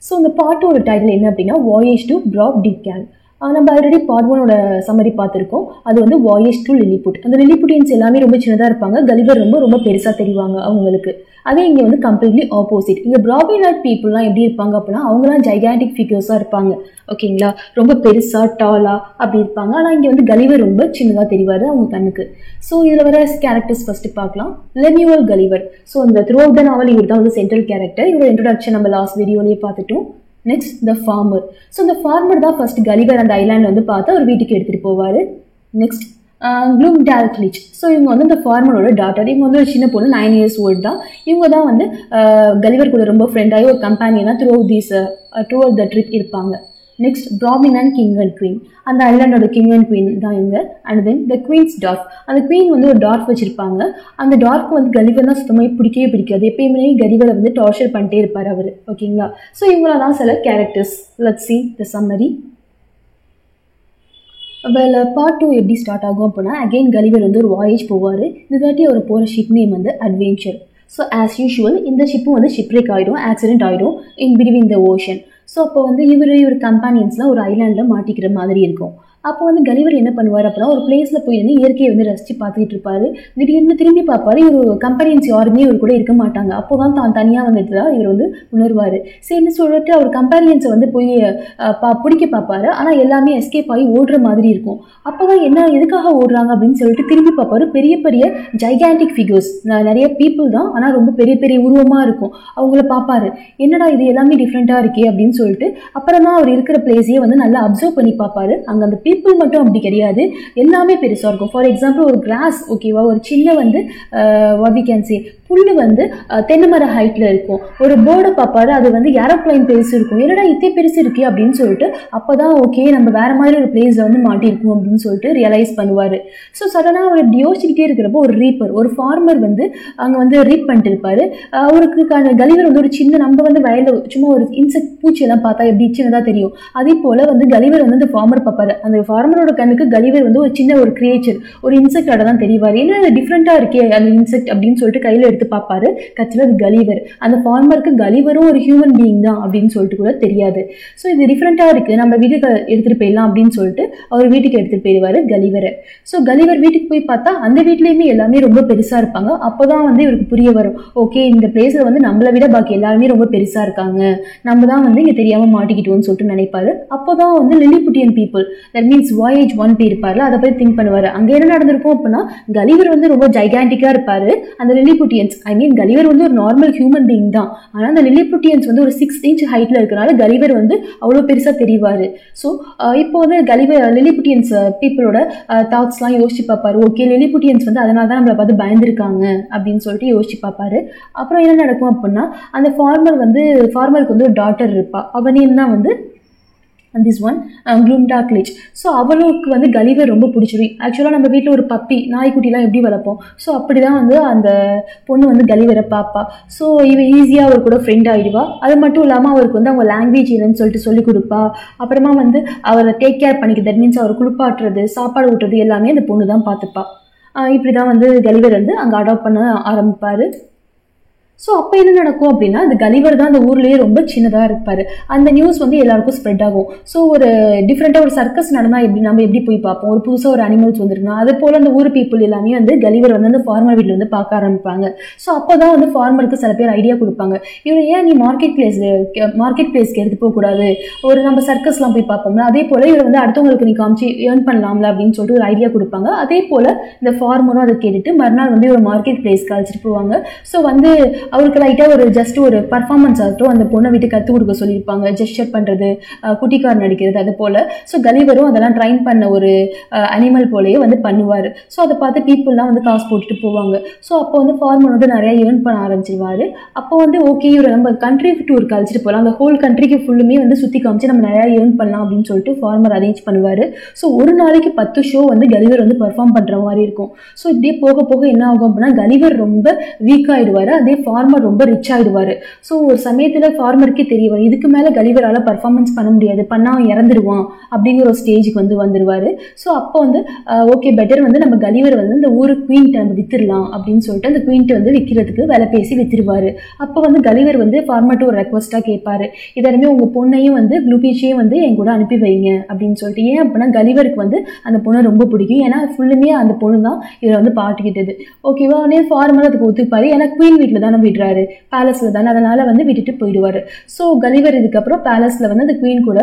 So இந்த பார்ட்டோட டைட்டில் என்ன அப்படின்னா வாயேஜ் டு பிராப் டிக்கேன். நம்ம ஆல்ரெடி பார்ட் 1ஓட சம்மரி பார்த்துருக்கோம். அது வந்து வாயேஜ் டு லில்லிபுட். அந்த லில்லிபுட்டியன்ஸ் எல்லாமே ரொம்ப சின்னதாக இருப்பாங்க, கலிவர் ரொம்ப பெருசாக தெரிவாங்க அவங்களுக்கு. அதே இங்கே வந்து கம்ப்ளீட்லி ஆப்போசிட். இங்கே பிராபினாட் பீப்புளெலாம் எப்படி இருப்பாங்க அப்படின்னா அவங்களாம் ஜைகாண்டிக் ஃபிகர்ஸாக இருப்பாங்க, ஓகேங்களா, ரொம்ப பெருசாக டாலாக அப்படி இருப்பாங்க. ஆனால் இங்கே வந்து கலிவர் ரொம்ப சின்னதாக தெரிவார் அவங்க கண்ணுக்கு. ஸோ இதில் வர கேரக்டர்ஸ் ஃபஸ்ட்டு பார்க்கலாம். Lemuel Gulliver. ஸோ இந்த த்ரூ அவுட் த நாவல் இவர் தான் வந்து சென்ட்ரல் கேரக்டர். இவரோட இன்ட்ரோடக்ஷன் நம்ம லாஸ்ட் வீடியோலேயே பார்த்துட்டோம். Next the farmer. ஸோ இந்த ஃபார்மர் தான் ஃபர்ஸ்ட் கலிவர் அந்த ஐலாண்ட் வந்து பார்த்து அவர் வீட்டுக்கு எடுத்துகிட்டு போவார். நெக்ஸ்ட் க்ளூம் டால்க்லிச். ஸோ இவங்க வந்து இந்த ஃபார்மரோட டாட்டர். இவங்க வந்து ஒரு சின்ன பொண்ணு, 9 years old தான். இவங்க தான் வந்து கலிவர் கூட ரொம்ப ஃப்ரெண்டாகி ஒரு கம்பெனியனாக த்ரூ த ட்ரிப் இருப்பாங்க. Next Brahmin and king and queen. அந்த ஐலாண்டோட கிங் அண்ட் குவீன் தான் இவங்க. And then the queens dwarf. அந்த குவீன் வந்து ஒரு டார்ஃப் வச்சிருப்பாங்க. அந்த டார்ஃப் வந்து கலிவர்னா சுத்தமாக பிடிக்கவே பிடிக்காது. எப்பயுமே கலிவரை வந்து டார்ச்சர் பண்ணிட்டே இருப்பார் அவர். ஓகேங்களா? ஸோ இவங்களாம் தான் சில characters. Let's see the summary. Part 2 எப்படி ஸ்டார்ட் ஆகும் அப்படின்னா, அகெயின் கலிவர் வந்து ஒரு வாயேஜ் போவார். இந்த தாட்டி அவர் போகிற ஷிப் நேம் வந்து அட்வென்ச்சர். ஸோ ஆஸ் யூஷுவல் இந்த ஷிப்பும் வந்து ஷிப்ரேக் ஆகிடும், ஆக்சிடென்ட் ஆகிடும் in between the ocean. So அப்போ வந்து இவர் கம்பெனியன்ஸ்லாம் ஒரு ஐலாண்டில் மாட்டிக்கிற மாதிரி இருக்கும். அப்போ வந்து கலிவர் என்ன பண்ணுவார் அப்படின்னா, ஒரு பிளேஸில் போய் வந்து இயற்கையை வந்து ரசித்து பார்த்துக்கிட்டு இருப்பாரு. திடீர்னு திரும்பி பார்ப்பாரு, இவர் கம்பெனியன்ஸ் யாருமே இவர் கூட இருக்க மாட்டாங்க. அப்போ தான் தான் தனியாக வந்துட்டு தான் இவர் வந்து உணர்வார். சரின்னு சொல்லிட்டு அவர் கம்பெனியன்ஸை வந்து போய் பிடிக்க பார்ப்பாரு. ஆனால் எல்லாமே எஸ்கேப் ஆகி ஓடுற மாதிரி இருக்கும். அப்போ தான் என்ன எதுக்காக ஓடுறாங்க அப்படின்னு சொல்லிட்டு திரும்பி பார்ப்பாரு. பெரிய பெரிய ஜைகாண்டிக் ஃபிகர்ஸ், நிறைய பீப்புள் தான், ஆனால் ரொம்ப பெரிய பெரிய உருவமாக இருக்கும். அவங்கள பார்ப்பாரு. என்னடா இது எல்லாமே டிஃப்ரெண்ட்டாக இருக்கே அப்படின்னு சொல்லிட்டு அப்புறமா அவர் இருக்கிற பிளேஸையே வந்து நல்லா அப்சர்வ் பண்ணி பார்ப்பாரு. அங்கே அந்த பீப்புள் மட்டும் அப்படி கிடையாது, எல்லாமே பெருசாக இருக்கும். ஃபார் எக்ஸாம்பிள் ஒரு கிராஸ், ஓகேவா, ஒரு சின்ன வந்து வாட் வி கேன் சே புல்லு வந்து தென்னை மர ஹைட்டில் இருக்கும். ஒரு பேர்டை பார்ப்பாரு, அது வந்து ஏரோப்ளைன் பெருசு இருக்கும். என்னடா இத்தே பெருசு இருக்கே அப்படின்னு சொல்லிட்டு அப்போ தான் ஓகே நம்ம வேறு மாதிரி ஒரு பிளேஸில் வந்து மாட்டியிருக்கோம் அப்படின்னு சொல்லிட்டு ரியலைஸ் பண்ணுவார். ஸோ சடனாக அவர் இப்படி யோசிச்சுக்கிட்டே இருக்கிறப்போ ஒரு ரீப்பர், ஒரு ஃபார்மர் வந்து அங்கே வந்து ரீப் பண்ணிட்டு இருப்பார். அவருக்கு கலிவர் வந்து ஒரு சின்ன, நம்ம வந்து வயலில் சும்மா ஒரு இன்செக்ட் பூச்சியெல்லாம் பார்த்தா எப்படி சின்னதாக தெரியும், அதே போல் வந்து கலிவர் வந்து அந்த ஃபார்மர் பார்ப்பாரு. அந்த ஃபார்மரோட கண்ணுக்கு கலிவர் வந்து ஒரு சின்ன ஒரு கிரியேச்சர், ஒரு இன்செக்டோட தான் தெரிவார். என்ன டிஃப்ரெண்ட்டாக இருக்கே அந்த இன்செக்ட் அப்படின்னு சொல்லிட்டு கையில் எடுத்து பார்ப்பாரு. கட்சியில் அது கலிவர். அந்த ஃபார்மருக்கு கலிவரும் ஒரு ஹியூமன் பீயிங் தான் அப்படின்னு சொல்லிட்டு கூட தெரியாது. ஸோ இது டிஃப்ரெண்ட்டாக இருக்குது, நம்ம வீட்டுக்கு எடுத்துகிட்டு போயிடலாம் அப்படின்னு சொல்லிட்டு அவர் வீட்டுக்கு எடுத்துகிட்டு போயிடுவார் கலிவரை. ஸோ கலிவர் வீட்டுக்கு போய் பார்த்தா அந்த வீட்லேயுமே எல்லாமே ரொம்ப பெருசாக இருப்பாங்க. அப்போ தான் வந்து இவருக்கு புரிய வரும், ஓகே இந்த பிளேஸில் வந்து நம்மளை விட பாக்கி எல்லாருமே ரொம்ப பெருசாக இருக்காங்க, நம்ம தான் வந்து இங்கே தெரியாமல் மாட்டிக்கிட்டோம்னு சொல்லிட்டு நினைப்பாரு. அப்போ தான் வந்து லில்லிபுட்டியன் பீப்புள், தட் மீன்ஸ் வாயேஜ் 1 இருப்பார்ல, அதை பற்றி திங்க் பண்ணுவார். அங்கே என்ன நடந்திருக்கும் அப்படின்னா, கலிவர் வந்து ரொம்ப ஜைகாண்டிக்காக இருப்பார். அந்த லில்லிபுட்டியன்ஸ், ஐ மீன் கலிவர் வந்து ஒரு நார்மல் ஹியூமன் பீயிங் தான், ஆனால் அந்த லில்லிபுட்டியன்ஸ் வந்து ஒரு 6 inch ஹைட்டில் இருக்கிறனால கலிவர் வந்து அவ்வளோ பெருசாக தெரிவார். ஸோ இப்போ வந்து லில்லிபுட்டியன்ஸ் பீப்புளோட தாட்ஸ்லாம் யோசிச்சு பார்ப்பாரு. ஓகே லில்லிபுட்டியன்ஸ் வந்து அதனால தான் நம்மளை பார்த்து பயந்துருக்காங்க அப்படின்னு சொல்லிட்டு யோசிச்சு பார்ப்பாரு. அப்புறம் என்ன நடக்கும் அப்படின்னா, அந்த ஃபார்மருக்கு வந்து ஒரு டாட்டர் இருப்பா. அவனையும் தான் வந்து and this one க்ளூம் டால்க்லிச். ஸோ அவளுக்கு வந்து கலிவர் ரொம்ப பிடிச்சிரும். ஆக்சுவலாக நம்ம வீட்டில் ஒரு பப்பி, நாய்க்குட்டிலாம் எப்படி வளர்ப்போம், ஸோ அப்படி தான் வந்து அந்த பொண்ணு வந்து கலிவரை பார்ப்பா. ஸோ இவன் ஈஸியாக அவர் கூட ஃப்ரெண்ட் ஆகிடுவா. அது மட்டும் இல்லாமல் அவருக்கு வந்து அவங்க லாங்குவேஜ் என்னன்னு சொல்லிட்டு சொல்லிக் கொடுப்பா. அப்புறமா வந்து அவரை டேக் கேர் பண்ணிக்க, தட் மீன்ஸ் அவர் குளிப்பாட்டுறது, சாப்பாடு ஊட்டுறது எல்லாமே அந்த பொண்ணு தான் பார்த்துப்பா. இப்படி தான் வந்து கலிவர் வந்து அங்கே அடாப்ட் பண்ண ஆரம்பிப்பார். ஸோ அப்போ என்ன நடக்கும் அப்படின்னா, அந்த கலிவர் தான் அந்த ஊர்லேயே ரொம்ப சின்னதாக இருப்பார். அந்த நியூஸ் வந்து எல்லாருக்கும் ஸ்ப்ரெட் ஆகும். ஸோ ஒரு டிஃப்ரெண்ட்டாக ஒரு சர்க்கஸ் நடந்தால் நம்ம எப்படி போய் பார்ப்போம், ஒரு புதுசாக ஒரு அனிமல்ஸ் வந்துருக்கா, அது போல் அந்த ஊர் பீப்புள் எல்லாமே வந்து கலிவர் வந்து அந்த ஃபார்மர் வீட்டில் வந்து பார்க்க ஆரம்பிப்பாங்க. ஸோ அப்போ தான் வந்து ஃபார்மருக்கு சில பேர் ஐடியா கொடுப்பாங்க, இவர் ஏன் நீ மார்க்கெட் பிளேஸ்க்கு எடுத்து போகக்கூடாது, ஒரு நம்ம சர்க்கஸ்லாம் போய் பார்ப்போம்ல, அதே போல் இவர் வந்து அடுத்தவங்களுக்கு நீ காமிச்சு ஏர்ன் பண்ணலாம்ல அப்படின்னு சொல்லிட்டு ஒரு ஐடியா கொடுப்பாங்க. அதே போல் இந்த ஃபார்மரும் அதை கேட்டுட்டு மறுநாள் வந்து ஒரு மார்க்கெட் பிளேஸ்க்கு அழைச்சிட்டு போவாங்க. ஸோ வந்து அவருக்கு லைட்டாக ஒரு ஜஸ்ட் ஒரு பர்ஃபார்மன்ஸ் ஆகட்டும் அந்த பொண்ணை விட்டு கற்றுக் கொடுக்க சொல்லியிருப்பாங்க, ஜெஸ்டர் பண்ணுறது, குட்டிக்கார் நடிக்கிறது, அது போல். ஸோ கலிவரும் அதெல்லாம் ட்ரைன் பண்ண ஒரு அனிமல் போலேயே வந்து பண்ணுவார். ஸோ அதை பார்த்து பீப்புளெலாம் வந்து காசு போட்டுட்டு போவாங்க. ஸோ அப்போ வந்து ஃபார்மர் வந்து நிறையா ஏர்ன் பண்ண ஆரம்பிச்சிருவார். அப்போ வந்து ஓகே இவரை நம்ம கண்ட்ரி டூருக்கு அழைச்சிட்டு போகலாம், அந்த ஹோல் கண்ட்ரிக்கு ஃபுல்லுமே வந்து சுற்றி காமிச்சு நம்ம நிறையா ஏர்ன் பண்ணலாம் அப்படின்னு சொல்லிட்டு ஃபார்மர் அரேஞ்ச் பண்ணுவார். ஸோ ஒரு நாளைக்கு 10 ஷோ வந்து கலிவர் வந்து பர்ஃபார்ம் பண்ணுற மாதிரி இருக்கும். ஸோ இப்படியே போக போக என்ன ஆகும் அப்படின்னா, கலிவர் ரொம்ப வீக் ஆகிடுவார், அதே ஃபார்மர் ரொம்ப ரிச் ஆகிடுவார். ஸோ ஒரு சமயத்தில் ஃபார்மருக்கே தெரிய வரும், இதுக்கு மேலே கலிவரால் பர்ஃபார்மன்ஸ் பண்ண முடியாது, பண்ணால் இறந்துடுவான் அப்படிங்கிற ஒரு ஸ்டேஜுக்கு வந்து வந்துடுவார். ஸோ அப்போ வந்து ஓகே பெட்டர் வந்து நம்ம கலிவர் வந்து இந்த ஊர் குயின்ட்டை வந்து வித்துடலாம் அப்படின்னு சொல்லிட்டு அந்த குயின்ட்டை வந்து விற்கிறதுக்கு வேலை பேசி வித்துருவார். அப்போ வந்து கலிவர் வந்து ஃபார்மர்ட்டு ஒரு ரெக்வஸ்ட்டாக கேட்பார், இதெல்லாமே உங்கள் பொண்ணையும் வந்து க்ளூபீச்சையும் வந்து என் கூட அனுப்பி வைங்க அப்படின்னு சொல்லிட்டு. ஏன் அப்படின்னா கலிவருக்கு வந்து அந்த பொண்ணை ரொம்ப பிடிக்கும், ஏன்னா ஃபுல்லுமே அந்த பொண்ணு தான் இவரை வந்து பாட்டுக்கிட்டது. ஓகேவா, உடனே ஃபார்மர் அதுக்கு ஒத்துப்பாரு, ஏன்னா குயின் வீட்டில் தான் நம்ம விடுறாரு, பேலஸ்ல தானே, அதனால வந்து விட்டுட்டு போயிடுவாரு. ஸோ கலிவர் இதுக்கப்புறம் பேலஸ்ல வந்து அந்த குவீன் கூட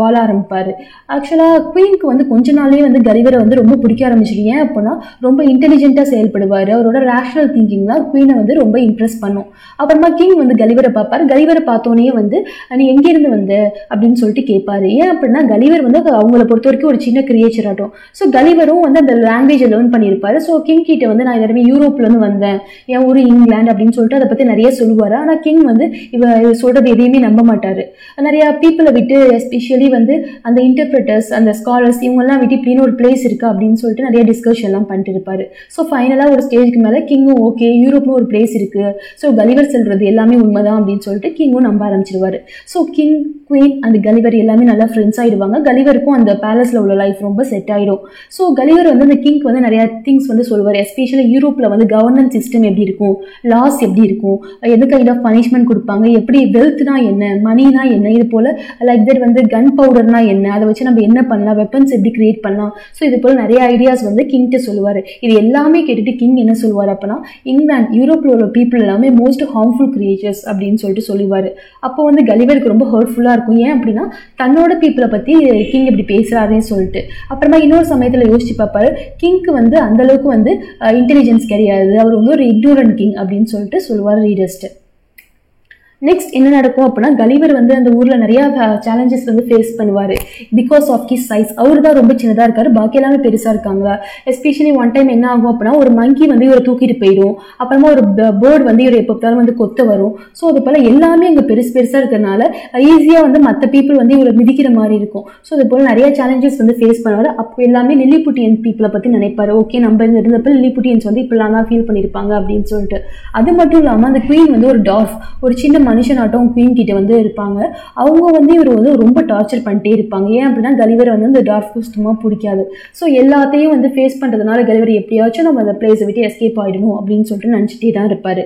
வாழ ஆரம்பிப்பாரு. ஆக்சுவலா குவீனுக்கு வந்து கொஞ்ச நாள்லயே வந்து கலிவரை வந்து ரொம்ப பிடிக்க ஆரம்பிச்சிடும். ஏன் அப்படின்னா ரொம்ப இன்டெலிஜென்ட்டா செயல்படுவாரு, அவரோட ரேஷனல் திங்கிங் தான் குவீனை வந்து ரொம்ப இம்ப்ரெஸ் பண்ணும். அப்புறமா கிங் வந்து கலிவரை பார்ப்பாரு. கலிவரை பார்த்தோன்னே வந்து நீ எங்க இருந்து வந்த அப்படின்னு சொல்லிட்டு கேட்பாரு. ஏன் அப்படின்னா கலிவர் வந்து அவங்கள பொறுத்த வரைக்கும் ஒரு சின்ன கிரியேச்சர் ஆட்டும். ஸோ கலிவரும் வந்து அந்த லாங்குவேஜை லேர்ன் பண்ணியிருப்பாரு. ஸோ கிங் கிட்ட வந்து நான் எல்லாருமே யூரோப்ல இருந்து வந்தேன், என் ஊர் இங்கிலாந்து அப்படின்னு சொல்லிட்டு அதை பத்தி நிறைய சொல்லுவாரு. ஆனா கிங் வந்து இவ சொல்றது எதையுமே நம்ப மாட்டாரு. நிறைய பீப்புளை விட்டு, எஸ்பெஷலி வந்து அந்த இன்டர்பிரட்டர்ஸ், அந்த ஸ்காலர்ஸ், இவங்கெல்லாம் விட்டு இப்படின்னு ஒரு பிளேஸ் இருக்கு அப்படின்னு சொல்லிட்டு நிறைய டிஸ்கஷன் எல்லாம் பண்ணிட்டு இருப்பாரு. ஸோ ஃபைனலா ஒரு ஸ்டேஜுக்கு மேல கிங்கும் ஓகே, யூரோப்னு ஒரு பிளேஸ் இருக்கு, ஸோ கலிவர் சொல்றது எல்லாமே உண்மைதான் அப்படின்னு சொல்லிட்டு கிங்கும் நம்ப ஆரம்பிச்சிருவாரு. So king, queen and Gulliver எல்லாமே நல்லா ஃப்ரெண்ட்ஸ் ஆயிடுவாங்க. கலிவருக்கும் அந்த பேலஸ்ல உள்ள லைஃப் ரொம்ப செட் ஆயிடும். ஸோ கலிவர் வந்து அந்த கிங்க்கு வந்து நிறைய திங்ஸ் வந்து சொல்லுவார். எஸ்பெஷலி யூரோப்ல வந்து கவர்னன்ஸ் சிஸ்டம் எப்படி இருக்கும், லாஸ் எப்படி இருக்கும், எது கைண்ட் ஆஃப் பனிஷ்மெண்ட் கொடுப்பாங்க, எப்படி வெல்த்னா என்ன, மணினா என்ன, இது போல லைக் தட் வந்து கன் பவுடர்னா என்ன, அதை வச்சு நம்ம என்ன பண்ணலாம், வெப்பன்ஸ் எப்படி கிரியேட் பண்ணலாம், ஸோ இது போல நிறைய ஐடியாஸ் வந்து கிங்கிட்ட சொல்லுவார். இது எல்லாமே கேட்டுட்டு கிங் என்ன சொல்லுவார் அப்படின்னா, இங்கிலாந்து யூரோப்ல உள்ள பீப்புள் எல்லாமே மோஸ்ட் ஹார்ம்ஃபுல் கிரியேச்சர்ஸ் அப்படின்னு சொல்லிட்டு சொல்லுவார். அப்போ வந்து கலிவருக்கு ரொம்ப ஹர்ட்ஃபுல்லா இருக்கும். ஏன் அப்படின்னா தன்னோட பீப்புளை பத்தி கிங் இப்படி பேசுறாருன்னு சொல்லிட்டு. அப்புறமா இன்னொரு சமயத்துல யோசிச்சு பார்ப்பாரு, கிங்க்கு வந்து அந்த அளவுக்கு வந்து இன்டெலிஜென்ஸ் கிடையாது, அவர் வந்து ஒரு இக்னோரண்ட் கிங் அப்படின்னு சொல்லிட்டு சொல்லுவார் ரீடர்ஸ்ட்டு. நெக்ஸ்ட் என்ன நடக்கும் அப்படின்னா, கலிவர் வந்து அந்த ஊர்ல நிறைய சேலஞ்சஸ் வந்து ஃபேஸ் பண்ணுவாரு பிகாஸ் ஆஃப் ஹிஸ் சைஸ். அவர் தான் ரொம்ப சின்னதா இருக்காரு, பாக்கி எல்லாமே பெருசா இருக்காங்க. எஸ்பெஷலி ஒன் டைம் என்ன ஆகும் அப்படின்னா, ஒரு மங்கி வந்து இவரை தூக்கிட்டு போயிடும். அப்புறமா ஒரு பேர்டு வந்து இவர் எப்போ பார்த்தாலும் வந்து கொத்த வரும். ஸோ அது போல எல்லாமே அங்கே பெருசா இருக்கிறதுனால ஈஸியா வந்து மற்ற பீப்புள் வந்து இவரை மிதிக்கிற மாதிரி இருக்கும். ஸோ அது போல நிறைய சேலஞ்சஸ் வந்து ஃபேஸ் பண்ணுவாரு. அப்போ எல்லாமே லில்லிபுட்டியன் பீப்புளை பத்தி நினைப்பாரு. ஓகே, நம்ம இங்க இருந்தப்ப லில்லிபுட்டியன்ஸ் வந்து இப்பெல்லாம் தான் ஃபீல் பண்ணியிருப்பாங்க அப்படின்னு சொல்லிட்டு. அது மட்டும் இல்லாம அந்த குவீன் வந்து ஒரு டார்ஃப், ஒரு சின்ன மனுஷனாட்டம் குவீன் கிட்ட வந்து இருப்பாங்க. அவங்க வந்து இவர் வந்து ரொம்ப டார்ச்சர் பண்ணிட்டே இருப்பாங்க. ஏன் அப்படின்னா கலிவர் வந்து அந்த டார்ஃப் சுத்தமா பிடிக்காது. ஸோ எல்லாத்தையும் வந்து ஃபேஸ் பண்றதுனால கலிவர் எப்படியாச்சும் நம்ம அந்த பிளேஸை விட்டு எஸ்கேப் ஆயிடணும் அப்படின்னு சொல்லிட்டு நினைச்சிட்டே தான் இருப்பாரு.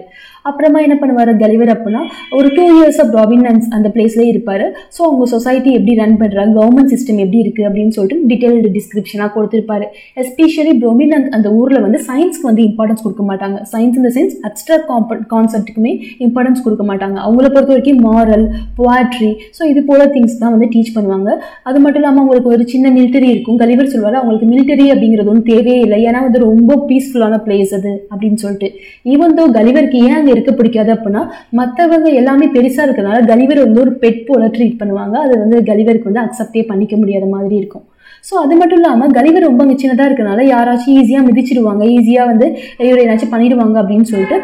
அப்புறமா என்ன பண்ணுவாரு கலிவர் அப்படின்னா, ஒரு 2 years ஆஃப் டாமினன்ஸ் அந்த பிளேஸ்லேயே இருப்பாரு. ஸோ அவங்க சொசைட்டி எப்படி ரன் பண்றாங்க, கவர்மெண்ட் சிஸ்டம் எப்படி இருக்கு அப்படின்னு சொல்லிட்டு டீடைல்டு டிஸ்கிரிப்ஷனாக கொடுத்துருப்பாரு. எஸ்பெஷலி ப்ரோமினன்ட் அந்த ஊர்ல வந்து சயின்ஸ்க்கு வந்து இம்பார்ட்டன்ஸ் கொடுக்க மாட்டாங்க. சயின்ஸ் இந்த சென்ஸ் அப்ஸ்ட்ராக்ட் கான்செப்ட்டுக்குமே இம்பார்ட்டன்ஸ் கொடுக்க மாட்டாங்க. அவங்கள பொறுத்த வரைக்கும் மாரல், போயட்ரி, ஸோ இது போல திங்ஸ் தான் வந்து டீச் பண்ணுவாங்க. அது மட்டும் இல்லாமல் அவங்களுக்கு ஒரு சின்ன மிலிட்டரி இருக்கும். கலிவர் சொல்வாரு அவங்களுக்கு மிலிட்டரி அப்படிங்கிறது ஒன்றும் தேவையே இல்லை, ஏன்னா வந்து ரொம்ப பீஸ்ஃபுல்லான பிளேஸ் அது அப்படின்னு சொல்லிட்டு. ஈவன் தோ கலிவருக்கு ஏன் அங்கே இருக்க பிடிக்காது அப்படின்னா, மற்றவங்க எல்லாமே பெருசா இருக்கிறதுனால கலிவர் வந்து ஒரு பெட் போல ட்ரீட் பண்ணுவாங்க. அது வந்து கலிவருக்கு வந்து அக்செப்டே பண்ணிக்க முடியாத மாதிரி இருக்கும். ஸோ அது மட்டும் இல்லாமல் கலிவர் ரொம்ப அங்கே சின்னதாக இருக்கிறனால யாராச்சும் ஈஸியாக மிதிச்சிடுவாங்க, ஈஸியாக வந்து இவர் ஏதாச்சும் பண்ணிடுவாங்க அப்படின்னு சொல்லிட்டு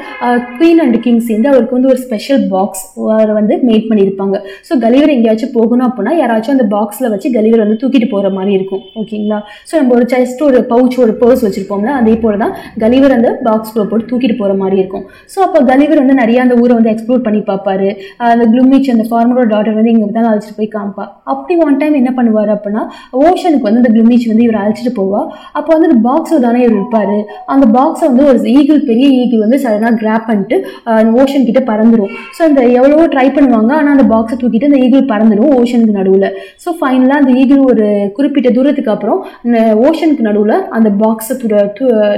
குவீன் அண்ட் கிங் சேர்ந்து அவருக்கு வந்து ஒரு ஸ்பெஷல் பாக்ஸ் வந்து மேட் பண்ணியிருப்பாங்க. ஸோ கலிவர் எங்கேயாச்சும் போகணும் அப்படின்னா யாராச்சும் அந்த பாக்ஸில் வச்சு கலிவர் வந்து தூக்கிட்டு போகிற மாதிரி இருக்கும். ஓகேங்களா? ஸோ நம்ம ஒரு ஜஸ்ட் ஒரு பவுச், ஒரு பர்ஸ் வச்சிருப்போம்ல, அதே போல தான் கலிவர் அந்த பாக்ஸ்குள்ள போட்டு தூக்கிட்டு போகிற மாதிரி இருக்கும். ஸோ அப்போ கலிவர் வந்து நிறைய அந்த ஊரை வந்து எக்ஸ்ப்ளோர் பண்ணி பார்ப்பாரு. அந்த க்ளூமிச், அந்த ஃபார்மரோட டாட்டர் வந்து இங்கே தான் அழைச்சிட்டு போய் காமிப்பா. அப்படி ஒன் டைம் என்ன பண்ணுவார் அப்படின்னா, ஓஷனுக்கு வந்து அந்த க்ளூமிச் வந்து இவர் அழைச்சிட்டு போவா. அப்போ வந்து அந்த பாக்ஸில் தானே இவர் இருப்பாரு. அந்த பாக்ஸை வந்து ஒரு ஈகிள், பெரிய ஈகிள் வந்து சடனாக கிராப் பண்ணிட்டு ஓஷன் கிட்ட பறந்துடும். ஸோ அந்த எவ்வளவோ ட்ரை பண்ணுவாங்க, ஆனால் அந்த பாக்ஸை தூக்கிட்டு அந்த ஈகிள் பறந்துடும் ஓஷனுக்கு நடுவில். ஸோ ஃபைனலாக அந்த ஈகிள் ஒரு குறிப்பிட்ட தூரத்துக்கு அப்புறம் ஓஷனுக்கு நடுவில் அந்த பாக்ஸை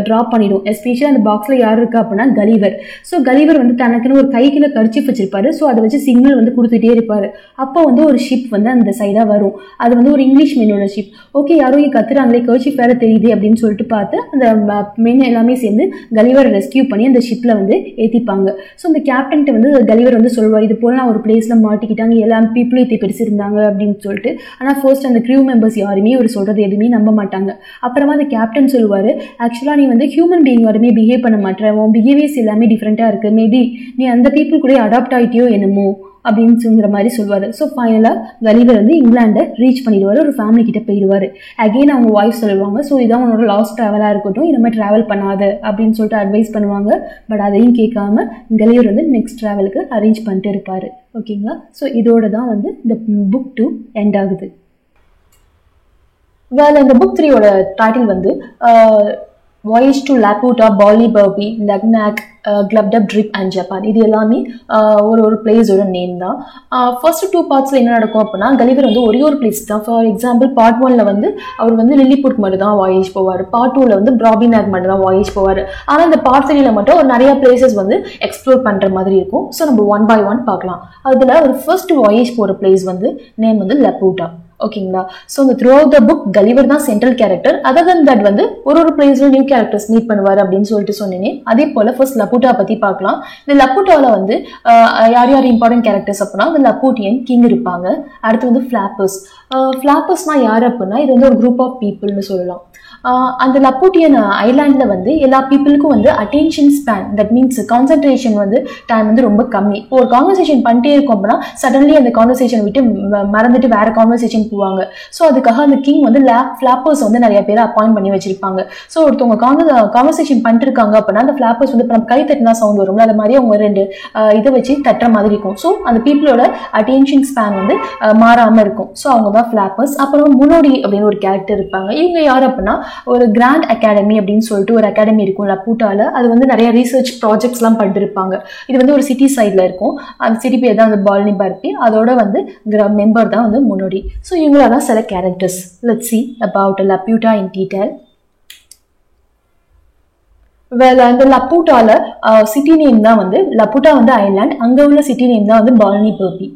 ட்ராப் பண்ணிடும். எஸ்பெஷலி அந்த பாக்ஸில் யார் இருக்கா அப்படின்னா கலிவர். ஸோ கலிவர் வந்து தனக்குன்னு ஒரு கைக்குள்ள கர்ச்சீஃப் வச்சிருப்பாரு. ஸோ அதை வச்சு சிக்னல் வந்து கொடுத்துட்டே இருப்பாரு. அப்போ வந்து ஒரு ஷிப் வந்து அந்த சைடாக வரும். அது வந்து ஒரு இங்கிலீஷ் மென்னோட ஷிப். ஓகே, யாரும் இங்கே கத்துறாங்களே, கர்ச்சீஃப் வேற தெரியுது அப்படின்னு சொல்லிட்டு பார்த்து அந்த மென் எல்லாமே சேர்ந்து கலிவரை ரெஸ்கியூ பண்ணி அந்த ஷிப்ல வந்து ஏற்றிப்பாங்க. ஸோ அந்த கேப்டன்கிட்ட வந்து கலிவர் வந்து சொல்வார், இது போல நான் ஒரு பிளேஸ்ல மாட்டிக்கிட்டாங்க, எல்லா பீப்புளும் இதை பெருசு இருந்தாங்க அப்படின்னு சொல்லிட்டு. ஆனால் ஃபர்ஸ்ட் அந்த க்ரூ மெம்பர்ஸ் யாருமே ஒரு சொல்றது எதுவுமே நம்ப மாட்டாங்க. அப்புறமா அந்த கேப்டன் சொல்லுவார், ஆக்சுவலாக நீ வந்து ஹியூமன் பீயிங் யாருமே பிஹேவ் பண்ண மாட்டேன், உன் பிஹேவியர்ஸ் எல்லாமே டிஃப்ரெண்ட்டாக இருக்கு, மேபி நீ அந்த பீப்புள் கூட அடாப்ட் ஆகிட்டியோ என்னமோ அப்படின்னு மாதிரி சொல்லுவார். ஸோ ஃபைனலாக கலிவர் வந்து இங்கிலாண்டை ரீச் பண்ணிடுவார், ஒரு ஃபேமிலி கிட்ட போயிடுவார். அகெயின் அவங்க வாய்ஸ் சொல்லுவாங்க, ஸோ இதான் உன்னோட லாஸ்ட் ட்ராவலாக இருக்கட்டும், இந்த மாதிரி ட்ராவல் பண்ணாத அப்படின்னு சொல்லிட்டு அட்வைஸ் பண்ணுவாங்க. பட் அதையும் கேட்காம கலிவர் வந்து நெக்ஸ்ட் ட்ராவலுக்கு அரேஞ்ச் பண்ணிட்டு இருப்பார். ஓகேங்களா? ஸோ இதோட தான் வந்து இந்த புக் 2 எண்ட் ஆகுது. வேலை இந்த புக் 3யோட டைட்டில் வந்து voyage to Laputa, Balnibarbi, Luggnagg, Glubbdubdrib and Japan, இது எல்லாமே ஒரு பிளேஸோட நேம் தான். ஃபர்ஸ்ட் 2 பார்ட்ஸில் என்ன நடக்கும் அப்படின்னா, கலிவர் வந்து ஒரே ஒரு பிளேஸ் தான். ஃபார் எக்ஸாம்பிள் பார்ட் 1ல் வந்து அவர் வந்து லில்லிபுட் மட்டும் தான் வாயேஜ் போவார். பார்ட் 2ல் வந்து பிராபினாக் மட்டும் தான் வாயேஜ் போவார். ஆனால் இந்த பார்ட் 3ல் மட்டும் ஒரு நிறைய பிளேசஸ் வந்து எக்ஸ்ப்ளோர் பண்ணுற மாதிரி இருக்கும். ஸோ நம்ம 1 by 1 பார்க்கலாம். அதில் ஒரு ஃபர்ஸ்ட் வாயேஜ் போகிற பிளேஸ் வந்து நேம் வந்து லாபூட்டா. ஓகேங்களா? ஸோ இந்த throughout the book Gulliver தான் central character. Other than that வந்து ஒரு பிளேஸ்ல நியூ கேரக்டர்ஸ் மீட் பண்ணுவார் அப்படின்னு சொல்லிட்டு சொன்னேனே, அதே போல ஃபர்ஸ்ட் லபூட்டா பத்தி பார்க்கலாம். இந்த லபூட்டாவில் வந்து யார் யார் இம்பார்ட்டன்ட் கேரக்டர்ஸ் அப்படின்னா, இந்த லபூட்டியன் கிங் இருப்பாங்க. அடுத்து வந்து ஃபிளாப்பர்ஸ். ஃபிளாப்பர்ஸ்னா யார் அப்படின்னா, இது வந்து ஒரு குரூப் ஆஃப் பீப்புள்னு சொல்லலாம். அந்த லபூட்டியன் ஐலாண்டில் வந்து எல்லா பீப்புளுக்கும் வந்து attention span, that means concentration வந்து டைம் வந்து ரொம்ப கம்மி. இப்போ ஒரு கான்வர்சேஷன் பண்ணிட்டே இருக்கோம் அப்படின்னா சடன்லி அந்த கான்வர்சேஷன் விட்டு மறந்துட்டு வேற கான்வர்சேஷன் போவாங்க. ஸோ அதுக்காக அந்த கிங் வந்து ஃபிளாப்பர்ஸ் வந்து நிறைய பேர் அப்பாயிண்ட் பண்ணி வச்சிருப்பாங்க. ஸோ ஒருத்தவங்க கான்வர்சேஷன் பண்ணிட்டு இருக்காங்க அப்படின்னா அந்த ஃபிளாப்பர்ஸ் வந்து இப்போ நம்ம கை தட்டினா சவுண்ட் வரும்ல, அது மாதிரி அவங்க 2 இதை வச்சு தட்டுற மாதிரி இருக்கும். ஸோ அந்த பீப்புளோட அட்டென்ஷன் ஸ்பேன் வந்து மாறாமல் இருக்கும். ஸோ அவங்க தான் ஃபிளாப்பர்ஸ். அப்புறம் முனோடி அப்படின்னு ஒரு கேரக்டர் இருப்பாங்க. இவங்க யார் அப்படின்னா, ஒரு கிராண்ட் அகாடமி அப்படின்னு சொல்லிட்டு ஒரு அகாடமி இருக்கும் லபூட்டால. அது வந்து நிறைய ரிசர்ச் ப்ராஜெக்ட்ஸ்லாம் பண்ணிருப்பாங்க. இது வந்து ஒரு சிட்டி சைட்ல இருக்கும். அந்த சிட்டி பேர் தான் வந்து பால்னி பர்பி. அதோட வந்து மெம்பர் தான் வந்து முனோடி. ஸோ இவங்களா தான் சில characters. Let's see about லபூட்டா in detail. அந்த லபூட்டால சிட்டி நேம் தான் வந்து லபூட்டா வந்து ஐலாண்ட். அங்க உள்ள சிட்டி நேம் தான் வந்து பால்னி பர்பி.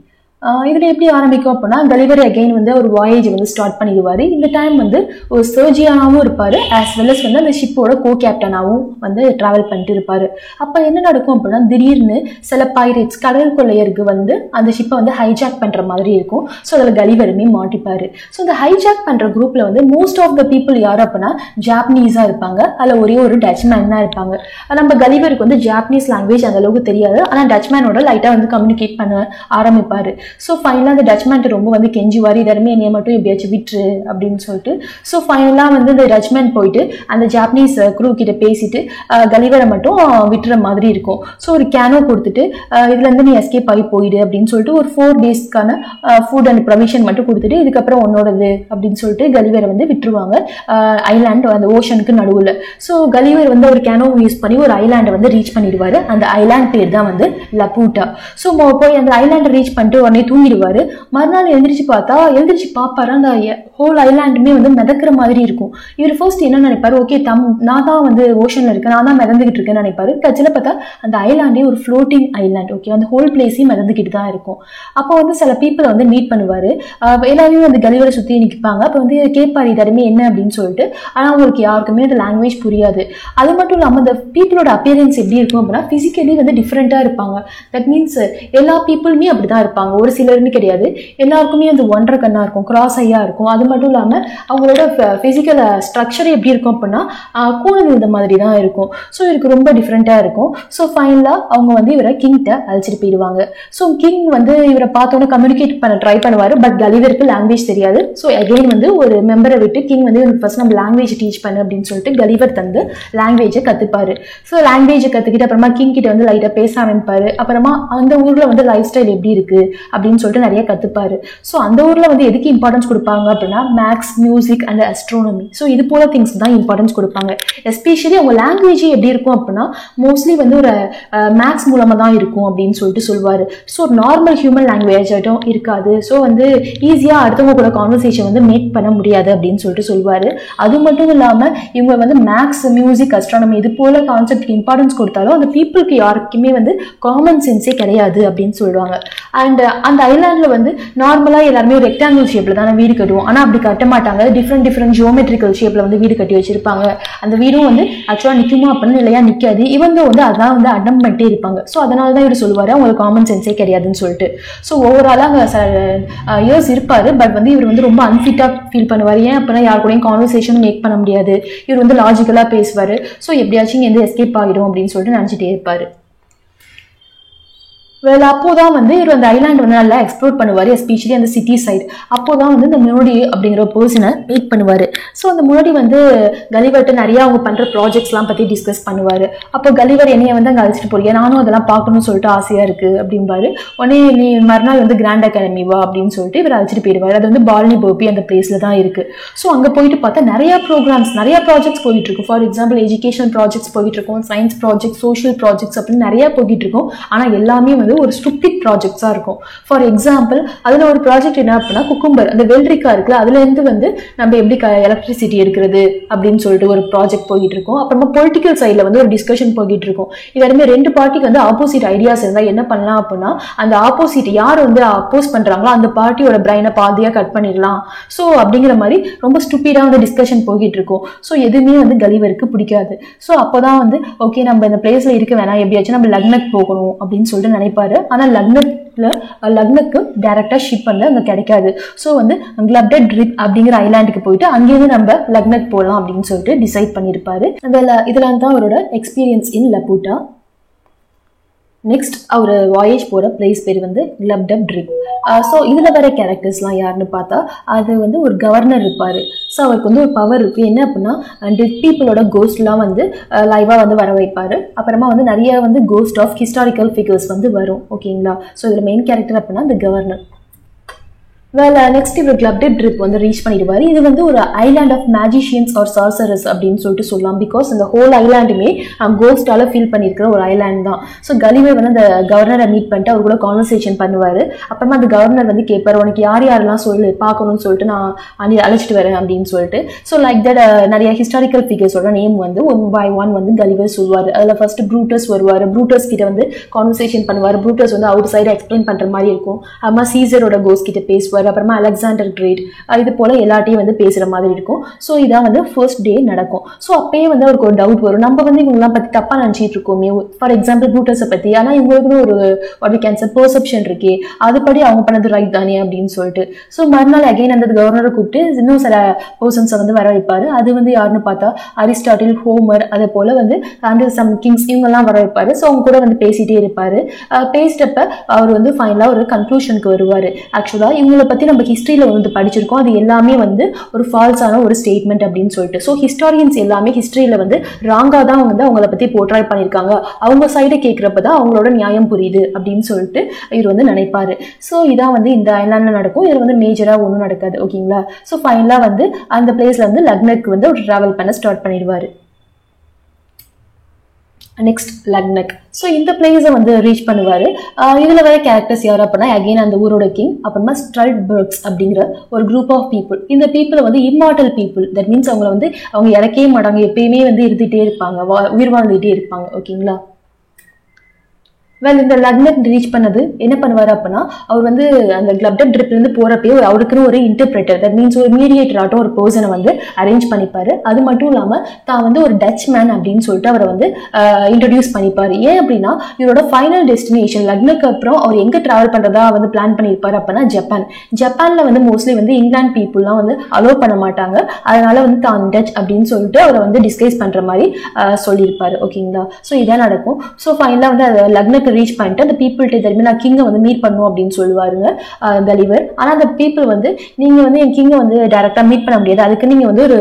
இதுல எப்படி ஆரம்பிக்கும் அப்படின்னா, கலிவர் அகைன் வந்து ஒரு வாயேஜ் வந்து ஸ்டார்ட் பண்ணிடுவாரு. இந்த டைம் வந்து ஒரு சர்ஜியானாவும் இருப்பாரு, ஆஸ் வெல் அஸ் வந்து அந்த ஷிப்போட கோ கேப்டனாகவும் வந்து டிராவல் பண்ணிட்டு இருப்பாரு. அப்ப என்ன நடக்கும் அப்படின்னா, திடீர்னு சில பைரேட்ஸ், கடல் கொள்ளையருக்கு வந்து அந்த ஷிப்பை வந்து ஹைஜாக் பண்ற மாதிரி இருக்கும். ஸோ அதில் கலிவருமே மாட்டிப்பாரு. ஸோ இந்த ஹைஜாக் பண்ற குரூப்ல வந்து மோஸ்ட் ஆஃப் த பீப்புள் யார் அப்படின்னா ஜாப்பனீஸா இருப்பாங்க. அதில் ஒரே ஒரு டச்மேன் தான் இருப்பாங்க. நம்ம கலிவருக்கு வந்து ஜாப்பனீஸ் லாங்குவேஜ் அந்த அளவுக்கு தெரியாது, ஆனால் டச்மேனோட லைட்டா வந்து கம்யூனிகேட் பண்ண ஆரம்பிப்பாரு. ஸோ ஃபைனலாக அந்த டச்மேன் ரொம்ப வந்து கெஞ்சுவார், இதருமே என்னைய மட்டும் எப்படியாச்சும் விட்டுரு அப்படின்னு சொல்லிட்டு. ஸோ ஃபைனலாக வந்து இந்த டச்மேன் போயிட்டு அந்த ஜாப்பனீஸ் குரூ கிட்ட பேசிட்டு கலிவரை மட்டும் விட்டுற மாதிரி இருக்கும். ஸோ ஒரு கேனோ கொடுத்துட்டு இதுலேருந்து நீ எஸ்கேப் ஆகி போயிடு அப்படின்னு சொல்லிட்டு ஒரு 4 daysக்கான ஃபுட் அண்ட் ப்ரொவிஷன் மட்டும் கொடுத்துட்டு இதுக்கப்புறம் உன்னோடது அப்படின்னு சொல்லிட்டு கலிவரை வந்து விட்டுருவாங்க ஐலாண்ட் அந்த ஓஷனுக்கு நடுவில். ஸோ கலிவர் வந்து ஒரு கேனோ யூஸ் பண்ணி ஒரு ஐலாண்டை வந்து ரீச் பண்ணிடுவாரு. அந்த ஐலாண்ட் பேர் தான் வந்து லபூட்டா. ஸோ போய் அந்த ஐலாண்டை ரீச் பண்ணிட்டு உடனே தூங்கிடுவாரு. மறுநாள் எழுந்திரிச்சு பார்ப்பாரு அந்த ஹோல் ஐலாண்டுமே வந்து மிதக்கிற மாதிரி இருக்கும். இவர் ஃபர்ஸ்ட் என்ன நினைப்பாரு, ஓகே நான் தான் வந்து ஓஷன்ல இருக்கேன், நான் தான் மிதந்துகிட்டு இருக்கேன்னு நினைப்பாரு. கட்சியில் பார்த்தா அந்த ஐலாண்டே ஒரு ஃப்ளோட்டிங் ஐலாண்ட். ஓகே, அந்த ஹோல் பிளேஸையும் மிதந்துகிட்டு தான் இருக்கும். அப்போ வந்து சில பீப்புளை வந்து மீட் பண்ணுவாரு. எல்லாரையும் வந்து கலிவரை சுற்றி நிற்பாங்க. அப்போ வந்து கேட்பாரு இதருமே என்ன அப்படின்னு சொல்லிட்டு. ஆனால் அவங்களுக்கு யாருக்குமே அந்த லாங்குவேஜ் புரியாது. அது மட்டும் இல்லாமல் அந்த பீப்புளோட அப்பியரன்ஸ் எப்படி இருக்கும் அப்படின்னா, பிசிக்கலி வந்து டிஃப்ரெண்டா இருப்பாங்க. தட் மீன்ஸ் எல்லா பீப்புளுமே அப்படிதான் இருப்பாங்க, ஒரு சிலர்னு கிடையாது. எல்லாருக்குமே அந்த 1.5 கண்ணா இருக்கும், கிராஸ் ஐயா இருக்கும். அது மட்டும் இல்லாமல் அவங்களோட பிசிக்கல் ஸ்ட்ரக்சர் எப்படி இருக்கும் அப்படின்னா கூணல் இந்த மாதிரி தான் இருக்கும். ஸோ இவருக்கு ரொம்ப டிஃப்ரெண்ட்டாக இருக்கும். ஸோ ஃபைனலாக அவங்க வந்து இவரை கிங்கிட்ட அழைச்சிட்டு போயிடுவாங்க. ஸோ கிங் வந்து இவரை பார்த்தோன்னே கம்யூனிகேட் பண்ண ட்ரை பண்ணுவார். பட் கலிவருக்கு லாங்குவேஜ் தெரியாது. ஸோ அகெயின் வந்து ஒரு மெம்பரை விட்டு கிங் வந்து ஃபர்ஸ்ட் நம்ம லாங்குவேஜ் டீச் பண்ணு அப்படின்னு சொல்லிட்டு கலிவர் தந்து லாங்குவேஜை கற்றுப்பாரு. ஸோ லாங்குவேஜை கற்றுக்கிட்டு அப்புறமா கிங் கிட்ட வந்து லைட்டாக பேச ஆரம்பிப்பாரு. அப்புறமா அந்த ஊரில் வந்து லைஃப் ஸ்டைல் எப்படி இருக்கு அப்படின்னு சொல்லிட்டு நிறைய கற்றுப்பாரு. ஸோ அந்த ஊரில் வந்து எதுக்கு இம்பார்ட்டன்ஸ் கொடுப்பாங்க அப்படின்னா மேக்ஸ், மியூசிக் அண்ட் அஸ்ட்ரோனமி. ஸோ இது போல திங்ஸ் தான் இம்பார்ட்டன்ஸ் கொடுப்பாங்க. எஸ்பெஷலி அவங்க லாங்குவேஜ் எப்படி இருக்கும் அப்படின்னா மோஸ்ட்லி வந்து ஒரு மேக்ஸ் மூலமாக தான் இருக்கும் அப்படின்னு சொல்லிட்டு சொல்லுவார். ஸோ நார்மல் ஹியூமன் லாங்குவேஜ் ஆட்டும் இருக்காது. ஸோ வந்து ஈஸியாக அடுத்தவங்க கூட கான்வர்சேஷன் வந்து மேக் பண்ண முடியாது அப்படின்னு சொல்லிட்டு சொல்லுவார். அது மட்டும் இல்லாமல் இவங்க வந்து மேக்ஸ், மியூசிக், அஸ்ட்ரானமி இது போல கான்செப்ட்க்கு இம்பார்ட்டன்ஸ் கொடுத்தாலும் அந்த பீப்புளுக்கு யாருக்குமே வந்து காமன் சென்ஸே கிடையாது அப்படின்னு சொல்லுவாங்க. அண்ட் அந்த ஐலாண்டில் வந்து நார்மலாக எல்லாருமே ஒரு ரெக்டாங்கிள் ஷேப்பில் தானே வீடு கட்டுவோம். ஆனால் அப்படி கட்ட மாட்டாங்க. டிஃப்ரெண்ட் ஜியோமெட்ரிக்கல் ஷேப்பில் வந்து வீடு கட்டி வச்சிருப்பாங்க. அந்த வீடும் வந்து ஆக்சுவலாக நிற்குமா அப்படின்னு இல்லையா நிற்காது. இவங்க வந்து அதான் வந்து அடம் பண்ணிட்டே இருப்பாங்க. ஸோ அதனால தான் இவர் சொல்லுவார் அவங்களுக்கு காமன் சென்ஸே கிடையாதுன்னு சொல்லிட்டு. ஸோ ஓவராலாக அங்கே இயர்ஸ் இருப்பார். பட் வந்து இவர் வந்து ரொம்ப அன்ஃபிட்டாக ஃபீல் பண்ணுவார். ஏன் அப்படின்னா யார் கூடயும் கான்வர்சேஷன் மேக் பண்ண முடியாது. இவர் வந்து லாஜிக்கலாக பேசுவார். ஸோ எப்படியாச்சும் எந்த எஸ்கேப் ஆகிடும் அப்படின்னு சொல்லிட்டு நினச்சிட்டே இருப்பார். வேலை அப்போதான் வந்து இவர் அந்த ஐலாண்ட் வந்து நல்லா எக்ஸ்ப்ளோர் பண்ணுவார், எஸ்பெஷலி அந்த சிட்டி சைடு. அப்போதான் வந்து இந்த முன்னாடி அப்படிங்கிற ஒரு பர்சனை மீட் பண்ணுவார். ஸோ அந்த முன்னாடி வந்து கலிவர்கிட்ட நிறைய அவங்க பண்ற ப்ராஜெக்ட்ஸ்லாம் பத்தி டிஸ்கஸ் பண்ணுவார். அப்போ கலிவர் என்னைய வந்து அங்கே அழைச்சிட்டு போறீங்க, நானும் அதெல்லாம் பார்க்கணும்னு சொல்லிட்டு ஆசையா இருக்கு அப்படின்பாரு. உடனே நீ மறுநாள் வந்து கிராண்ட் அகாடமி வா அப்படின்னு சொல்லிட்டு இவர் அழைச்சிட்டு போயிடுவார். அது வந்து பால்னி போபி அந்த பிளேஸ்ல தான் இருக்கு. ஸோ அங்கே போயிட்டு பார்த்தா நிறைய ப்ரோக்ராம்ஸ், நிறைய ப்ராஜெக்ட்ஸ் போயிட்டு இருக்கும். ஃபார் எக்ஸாம்பிள் எஜுகேஷன் ப்ராஜெக்ட்ஸ் போயிட்டு இருக்கும், சயின்ஸ் ப்ராஜெக்ட், சோஷியல் ப்ராஜெக்ட்ஸ் அப்படின்னு நிறைய போயிட்டு இருக்கும். ஆனால் எல்லாமே ஒரு ஸ்டூபிட் ப்ராஜெக்ட்ஸா இருக்கும். ஃபார் எக்ஸாம்பிள் அதுல ஒரு ப்ராஜெக்ட் என்ன அப்படின்னா, குக்கும்பர் அந்த வெள்ளரிக்காய் இருக்குல்ல, அதுல இருந்து வந்து நம்ம எப்படி எலக்ட்ரிசிட்டி எடுக்கிறது அப்படின்னு சொல்லிட்டு ஒரு ப்ராஜெக்ட் போயிட்டு இருக்கும். அப்புறமா பொலிட்டிக்கல் சைட்ல வந்து ஒரு டிஸ்கஷன் போயிட்டு இருக்கும். இதெல்லாமே ரெண்டு பார்ட்டிக்கு வந்து ஆப்போசிட் ஐடியாஸ் இருந்தா என்ன பண்ணலாம் அப்படின்னா, அந்த ஆப்போசிட் யார் வந்து அப்போஸ் பண்றாங்களோ அந்த பார்ட்டியோட பிரைனை பாதியா கட் பண்ணிடலாம். ஸோ அப்படிங்கிற மாதிரி ரொம்ப ஸ்டூபிடா வந்து டிஸ்கஷன் போயிட்டு இருக்கும். ஸோ எதுவுமே வந்து கலிவருக்கு பிடிக்காது. ஸோ அப்போதான் வந்து ஓகே நம்ம இந்த பிளேஸ்ல இருக்க வேணாம், எப்படியாச்சும் நம்ம லக்னக் போகணும் அப்படின்னு சொல்லிட்டு நினைப்பாரு. ஆனா லக்னக்கு டைரக்டா ஷிப் வந்து அங்க கிடைக்காது. ஸோ வந்து கிளப்டட் ட்ரிப் அப்படிங்கிற ஐலாண்டுக்கு போயிட்டு அங்கேயிருந்து நம்ம லக்னக் போகலாம் அப்படின்னு சொல்லிட்டு டிசைட் பண்ணியிருப்பாரு. இதெல்லாம் தான் அவரோட எக்ஸ்பீரியன்ஸ் இன் லபூட்டா. நெக்ஸ்ட் அவர் வாயேஜ் போகிற பிளேஸ் பேர் வந்து கிளப்டப் ட்ரிப். ஸோ இதில் வர கேரக்டர்ஸ்லாம் யாருன்னு பார்த்தா, அது வந்து ஒரு கவர்னர் இருப்பார். ஸோ அவருக்கு வந்து ஒரு பவர் இருக்குது. என்ன அப்படின்னா, டெட் பீப்புளோட கோஸ்ட்லாம் வந்து லைவாக வந்து வர வைப்பார். அப்புறமா வந்து நிறைய வந்து கோஸ்ட் ஆஃப் ஹிஸ்டாரிக்கல் ஃபிகர்ஸ் வந்து வரும். ஓகேங்களா? ஸோ இதில் மெயின் கேரக்டர் அப்படின்னா இந்த கவர்னர். நெக்ஸ்ட் இவர் கிளப்டட் ட்ரிப் வந்து ரீச் பண்ணிடுவாரு. இது வந்து ஒரு ஐலாண்ட் ஆஃப் மேஜிஷியன்ஸ் ஆர் சார்சரஸ் அப்படின்னு சொல்லிட்டு சொல்லலாம். பிகாஸ் இந்த ஹோல் ஐலாண்டுமே கோஸ்டால ஃபீல் பண்ணியிருக்கிற ஒரு ஐலாண்ட் தான். ஸோ கலிவர் வந்து அந்த கவர்னரை மீட் பண்ணிட்டு அவர் கூட கான்வர்சேஷன் பண்ணுவார். அப்புறமா அந்த கவர்னர் வந்து கேட்பார், உனக்கு யார் யாரெல்லாம் சொல்லு பார்க்கணும்னு சொல்லிட்டு நான் அழைச்சிட்டு வரேன் அப்படின்னு சொல்லிட்டு. ஸோ லைக் தட் நிறைய ஹிஸ்டாரிக்கல் ஃபிகர்ஸோட நேம் வந்து ஒன் பை ஒன் வந்து கலிவர் சொல்லுவார். அதில் ஃபர்ஸ்ட் ப்ரூட்டஸ் வருவார். ப்ரூட்டஸ் கிட்ட வந்து கான்வர்சேஷன் பண்ணுவார். ப்ரூட்டஸ் வந்து அவுட் சைடு எக்ஸ்பிளைன் பண்ற மாதிரி இருக்கும். அப்புறமா சீசரோட கோஸ்ட் கிட்ட பேசுவார். அப்புறமா அலெக்சாண்டர் கிரேட், இது போல எல்லாத்தையும் வந்து பேசுற மாதிரி இருக்கும். ஸோ இதான் வந்து ஃபர்ஸ்ட் டே நடக்கும். ஸோ அப்பயே வந்து அவருக்கு ஒரு டவுட் வரும், நம்ம வந்து இவங்கெல்லாம் பத்தி தப்பா நினைச்சிட்டு இருக்கோமே. ஃபார் எக்ஸாம்பிள் ப்ரூட்டஸை பத்தி, ஆனா இவங்களுக்கு ஒரு பெர்செப்ஷன் இருக்கே, அதுபடி அவங்க பண்ணது ரைட் தானே அப்படின்னு சொல்லிட்டு. ஸோ மறுநாள் அகைன் அந்த கவர்னரை கூப்பிட்டு இன்னும் சில பர்சன்ஸை வந்து வர வைப்பாரு. அது வந்து யாருன்னு பார்த்தா அரிஸ்டாட்டில், ஹோமர், அதே போல வந்து அந்த சம் கிங்ஸ் இவங்கெல்லாம் வர வைப்பாரு. ஸோ அவங்க கூட வந்து பேசிட்டே இருப்பாரு. பேசிட்டப்ப அவர் வந்து ஃபைனலா ஒரு கன்க்ளூஷனுக்கு வருவாரு. ஆக்சுவலா இவங்களை பத்தி நம்ம ஹிஸ்டரியில வந்து படிச்சிருக்கோம், அது எல்லாமே வந்து ஒரு ஃபால்ஸான ஒரு ஸ்டேட்மெண்ட் அப்படின்னு சொல்லிட்டு. ஸோ ஹிஸ்டாரியன்ஸ் எல்லாமே ஹிஸ்டரியில வந்து ராங்கா தான் வந்து அவங்கள பத்தி போர்ட்ரை பண்ணியிருக்காங்க, அவங்க சைடை கேட்கிறப்பதான் அவங்களோட நியாயம் புரியுது அப்படின்னு சொல்லிட்டு இவர் வந்து நினைப்பாரு. ஸோ இதான் வந்து இந்த ஐலாண்ட்ல நடக்கும். இதுல வந்து மேஜரா ஒன்றும் நடக்காது. ஓகேங்களா? ஸோ ஃபைனலா வந்து அந்த பிளேஸ்ல வந்து லக்னக்கு வந்து ஒரு டிராவல் பண்ண ஸ்டார்ட் பண்ணிடுவாரு. நெக்ஸ்ட் லக்னக். ஸோ இந்த பிளேஸை வந்து ரீச் பண்ணுவார். இதில் வர கேரக்டர்ஸ் யார் அப்படின்னா, அகெயின் அந்த ஊரோட கிங், அப்புறமா ஸ்ட்ரல்ட்பர்க்ஸ் அப்படிங்கிற ஒரு குரூப் ஆஃப் பீப்புள். இந்த பீப்புளை வந்து இம்மார்டல் பீப்புள். தட் மீன்ஸ் அவங்களை வந்து அவங்க இறக்கவே மாட்டாங்க, எப்பயுமே வந்து இருந்துகிட்டே இருப்பாங்க, உயிர் வாழ்ந்துகிட்டே இருப்பாங்க. ஓகேங்களா? இந்த லக்னக் ரீச் பண்ணது என்ன பண்ணுவார் அப்படின்னா, அவர் வந்து அந்த கிளப்டட் ட்ரிப்ல இருந்து போறப்பே அவருக்குன்னு ஒரு இன்டர்பிரேட்டர், தட் மீன்ஸ் ஒரு மீடியேட்டர் ஆட்டம் ஒரு பர்சனை வந்து அரேஞ்ச் பண்ணிப்பாரு. அது மட்டும் இல்லாம தான் வந்து ஒரு டச் மேன் அப்படின்னு சொல்லிட்டு அவரை வந்து இன்ட்ரடியூஸ் பண்ணிப்பாரு. ஏன் அப்படின்னா இவரோட ஃபைனல் டெஸ்டினேஷன் லக்னக்கு அப்புறம் அவர் எங்க டிராவல் பண்றதா வந்து பிளான் பண்ணியிருப்பாரு அப்படின்னா ஜப்பான். ஜப்பான்ல வந்து மோஸ்ட்லி வந்து இங்கிலாந்து பீப்புள்லாம் வந்து அலோவ் பண்ண மாட்டாங்க. அதனால வந்து தான் டச் அப்படின்னு சொல்லிட்டு அவரை வந்து டிஸ்கைஸ் பண்ற மாதிரி சொல்லியிருப்பாரு. ஓகேங்களா? ஸோ இதான் நடக்கும். ஸோ ஃபைனலா வந்து லக்னக்கு ரீச் பண்ணிட்டு அந்த பீப்புள்கிட்ட திரும்பி நான் கிங்கை வந்து மீட் பண்ணும் அப்படின்னு சொல்லுவாருங்க கலிவர். ஆனா அந்த பீப்புள் வந்து நீங்க வந்து என் கிங்கை வந்து டைரக்டா மீட் பண்ண முடியாது, அதுக்கு நீங்க வந்து ஒரு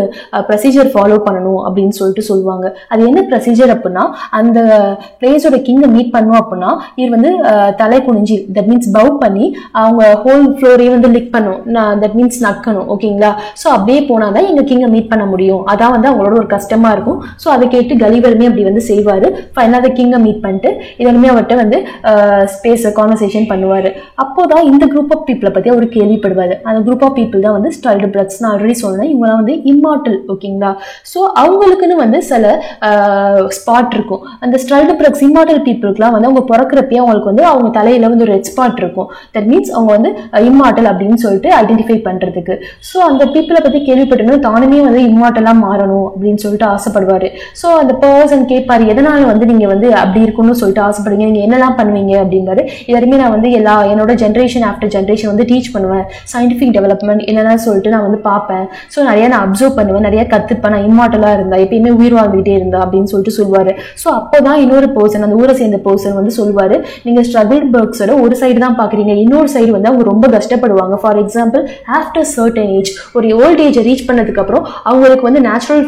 ப்ரொசீஜர் ஃபாலோ பண்ணணும் அப்படின்னு சொல்லிட்டு சொல்லுவாங்க. அது என்ன ப்ரொசீஜர் அப்படின்னா, அந்த பிளேஸோட கிங்கை மீட் பண்ணும் அப்படின்னா இவர் வந்து தலை குனிஞ்சி, தட் மீன்ஸ் பவ் பண்ணி அவங்க ஹோல் ஃப்ளோரையும் வந்து லிக் பண்ணும், தட் மீன்ஸ் நக்கணும். ஓகேங்களா? ஸோ அப்படியே போனாதான் எங்க கிங்கை மீட் பண்ண முடியும், அதான் வந்து அவங்களோட ஒரு கஷ்டமா இருக்கும். ஸோ அதை கேட்டு கலிவருமே அப்படி வந்து செய்வாரு. ஃபைனலா அந்த கிங்கை மீட் பண்ணிட்டு இதனுமே அவர்கிட்ட வந்து ஸ்பேஸ் கான்வர்சேஷன் பண்ணுவாரு. அப்போதான் இந்த குரூப் ஆஃப் பீப்புளை பத்தி அவர் கேள்விப்படுவாரு. அந்த குரூப் ஆஃப் பீப்புள் தான் வந்து ஸ்ட்ரல்ட்பர்க்ஸ். நான் ஆல்ரெடி சொன்னேன், இவங்கலாம் வந்து இம்மார்டல். ஓகேங்களா? ஸோ அவங்களுக்குன்னு வந்து சில ஸ்பாட் இருக்கும். அந்த ஸ்ட்ரல்ட்பர்க்ஸ் இம்மார்டல் பீப்புளுக்குலாம் வந்து அவங்க பிறக்கிறப்பே அவங்களுக்கு வந்து அவங்க தலையில வந்து ஒரு ரெட் ஸ்பாட் இருக்கும். தட் மீன்ஸ் அவங்க வந்து இம்மார்டல் அப்படின்னு சொல்லிட்டு ஐடென்டிஃபை பண்றதுக்கு. ஸோ அந்த பீப்புளை பத்தி கேள்விப்பட்டோம்னா தானுமே வந்து இம்மார்டலா மாறணும் அப்படின்னு சொல்லிட்டு ஆசைப்படுவாரு. ஸோ அந்த பர்சன் கேட்பாரு, எதனால வந்து நீங்க வந்து அப்படி இருக்கணும்னு சொல்லிட்டு ஆசைப்படுறீங்க, நீங்க என்னெல்லாம் பண்ணுவீங்க அப்படின்பாரு. இதற்குமே நான் வந்து என்னோட ஜென்ரேஷன் ஆஃப்டர் ஜென்ரேஷன் வந்து டீச் பண்ணுவேன், சயின்டிஃபிக் டெவலப்மெண்ட் என்னெல்லாம் சொல்லிட்டு நான் வந்து பார்ப்பேன். ஸோ நிறைய நான் அப்சர்வ் பண்ணுவேன், நிறைய கற்றுப்பேன், நான் இம்மார்ட்டலாக இருந்தா எப்பயுமே உயிர் வாழ்ந்துகிட்டே இருந்தா அப்படின்னு சொல்லிட்டு சொல்லுவார். ஸோ அப்போ தான் இன்னொரு பர்சன், அந்த ஊரை சேர்ந்த பர்சன் வந்து சொல்லுவார், நீங்கள் ஸ்ட்ரகிள் பர்க்ஸோட ஒரு சைடு தான் பார்க்குறீங்க, இன்னொரு சைடு வந்து அவங்க ரொம்ப கஷ்டப்படுவாங்க. For example after certain age, ஒரு ஓல்ட் ஏஜை ரீச் பண்ணதுக்கப்புறம் அவங்களுக்கு வந்து நேச்சுரல்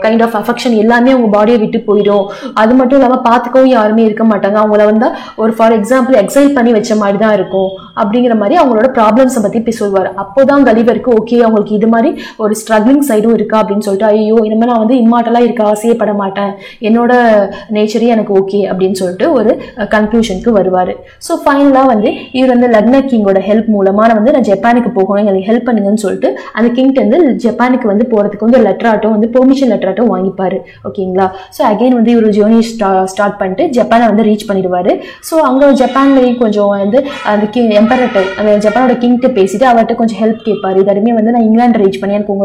கைண்ட் ஆஃப் அஃபெக்ஷன் எல்லாமே அவங்க பாடியை விட்டு போயிடும். அது மட்டும் இல்லாமல் பார்த்துக்கவும் யாருமே இருக்க மாட்டாங்க. அவங்கள வந்து ஒரு ஃபார் எக்ஸாம்பிள் எக்ஸைல் பண்ணி வச்ச மாதிரி தான் இருக்கும் அப்படிங்கிற மாதிரி அவங்களோட ப்ராப்ளம்ஸை பற்றி போய் சொல்வார். அப்போதான் கலிவருக்கு ஓகே அவங்களுக்கு இது மாதிரி ஒரு ஸ்ட்ரகிளிங் சைடும் இருக்கா அப்படின்னு சொல்லிட்டு, ஐயோ இனிமேல் நான் வந்து இம்மார்ட்டலாக இருக்க ஆசையே பட மாட்டேன், என்னோட நேச்சரே எனக்கு ஓகே அப்படின்னு சொல்லிட்டு ஒரு கன்க்ளூஷனுக்கு வருவார். ஸோ ஃபைனலாக வந்து இவர் வந்து லக்னா கிங்கோட ஹெல்ப் மூலமாக வந்து நான் ஜப்பானுக்கு போகணும், எங்களுக்கு ஹெல்ப் பண்ணுங்கன்னு சொல்லிட்டு அந்த கிங்ட்டு வந்து ஜப்பானுக்கு வந்து போகிறதுக்கு வந்து லெட்டராட்டும் வந்து பெர்மிஷன் லெட்டராட்டும் வாங்கிப்பார். ஓகேங்களா. ஸோ அகெயின் வந்து இவர் ஜேர்னி ஸ்டார்ட் பண்ணிட்டு ஜப்பானை வந்து ரீச் பண்ணிடுவார். ஸோ அங்கே ஜப்பான்லேயும் கொஞ்சம் வந்து அந்த எம்பரட்டர் அந்த ஜப்பானோட கிங்ட்டு பேசிட்டு அவர்கிட்ட கொஞ்சம் ஹெல்ப் கேட்பார். இதருமே வந்து நான் இங்கிலாந்து ரீச் பண்ணி எனக்கு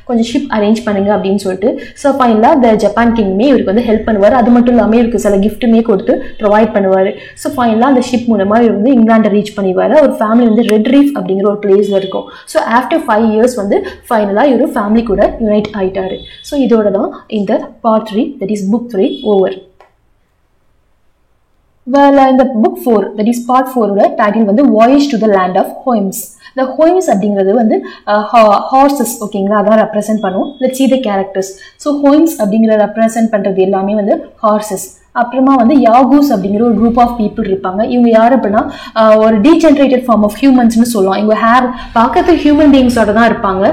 கொஞ்சம் ஷிப் அரேஞ்ச் பண்ணுங்க அப்படின்னு சொல்லிட்டு. ஸோ ஃபைனலாக அந்த ஜப்பான் கிங்குமே இவருக்கு வந்து ஹெல்ப் பண்ணுவார். அது மட்டும் இல்லாமல் இவருக்கு சில கிஃப்ட்டுமே கொடுத்து ப்ரொவைட் பண்ணுவார். ஸோ ஃபைனலாக அந்த ஷிப் மூலமாக இவர் வந்து இங்கிலாண்டை ரீச் பண்ணிடுவார். ஒரு ஃபேமிலி வந்து ரெட் ரீஃப் அப்படிங்கிற ஒரு பிளேஸில் இருக்கும். ஸோ ஆஃப்டர் 5 years வந்து ஃபைனலாக இவர் ஃபேமிலி கூட யுனைட் ஆகிட்டாரு. ஸோ இதோட தான் இந்த part 3 that is book 3 over. இந்த book 4 that is part 4 title வந்து voyage to the land of Houyhnhnms. இந்த ஹோய்ம்ஸ் அப்படிங்கிறது வந்து ஹார்சஸ். ஓகேங்களா, அதான் ரெப்ரசென்ட் பண்ணும். Let's see the characters. So Houyhnhnms அப்படிங்கிற ரெப்ரசென்ட் பண்ணுறது எல்லாமே வந்து ஹார்சஸ். அப்புறமா வந்து யாகூஸ் அப்படிங்கிற ஒரு குரூப் ஆஃப் பீப்புள் இருப்பாங்க. இவங்க யார் அப்படின்னா ஒரு டீஜென்ரேட்டட் ஃபார்ம் ஆஃப் ஹியூமன்ஸ்னு சொல்லுவோம். இவங்க பார்க்கறதுக்கு ஹியூமன் பீயிங்ஸோட தான் இருப்பாங்க.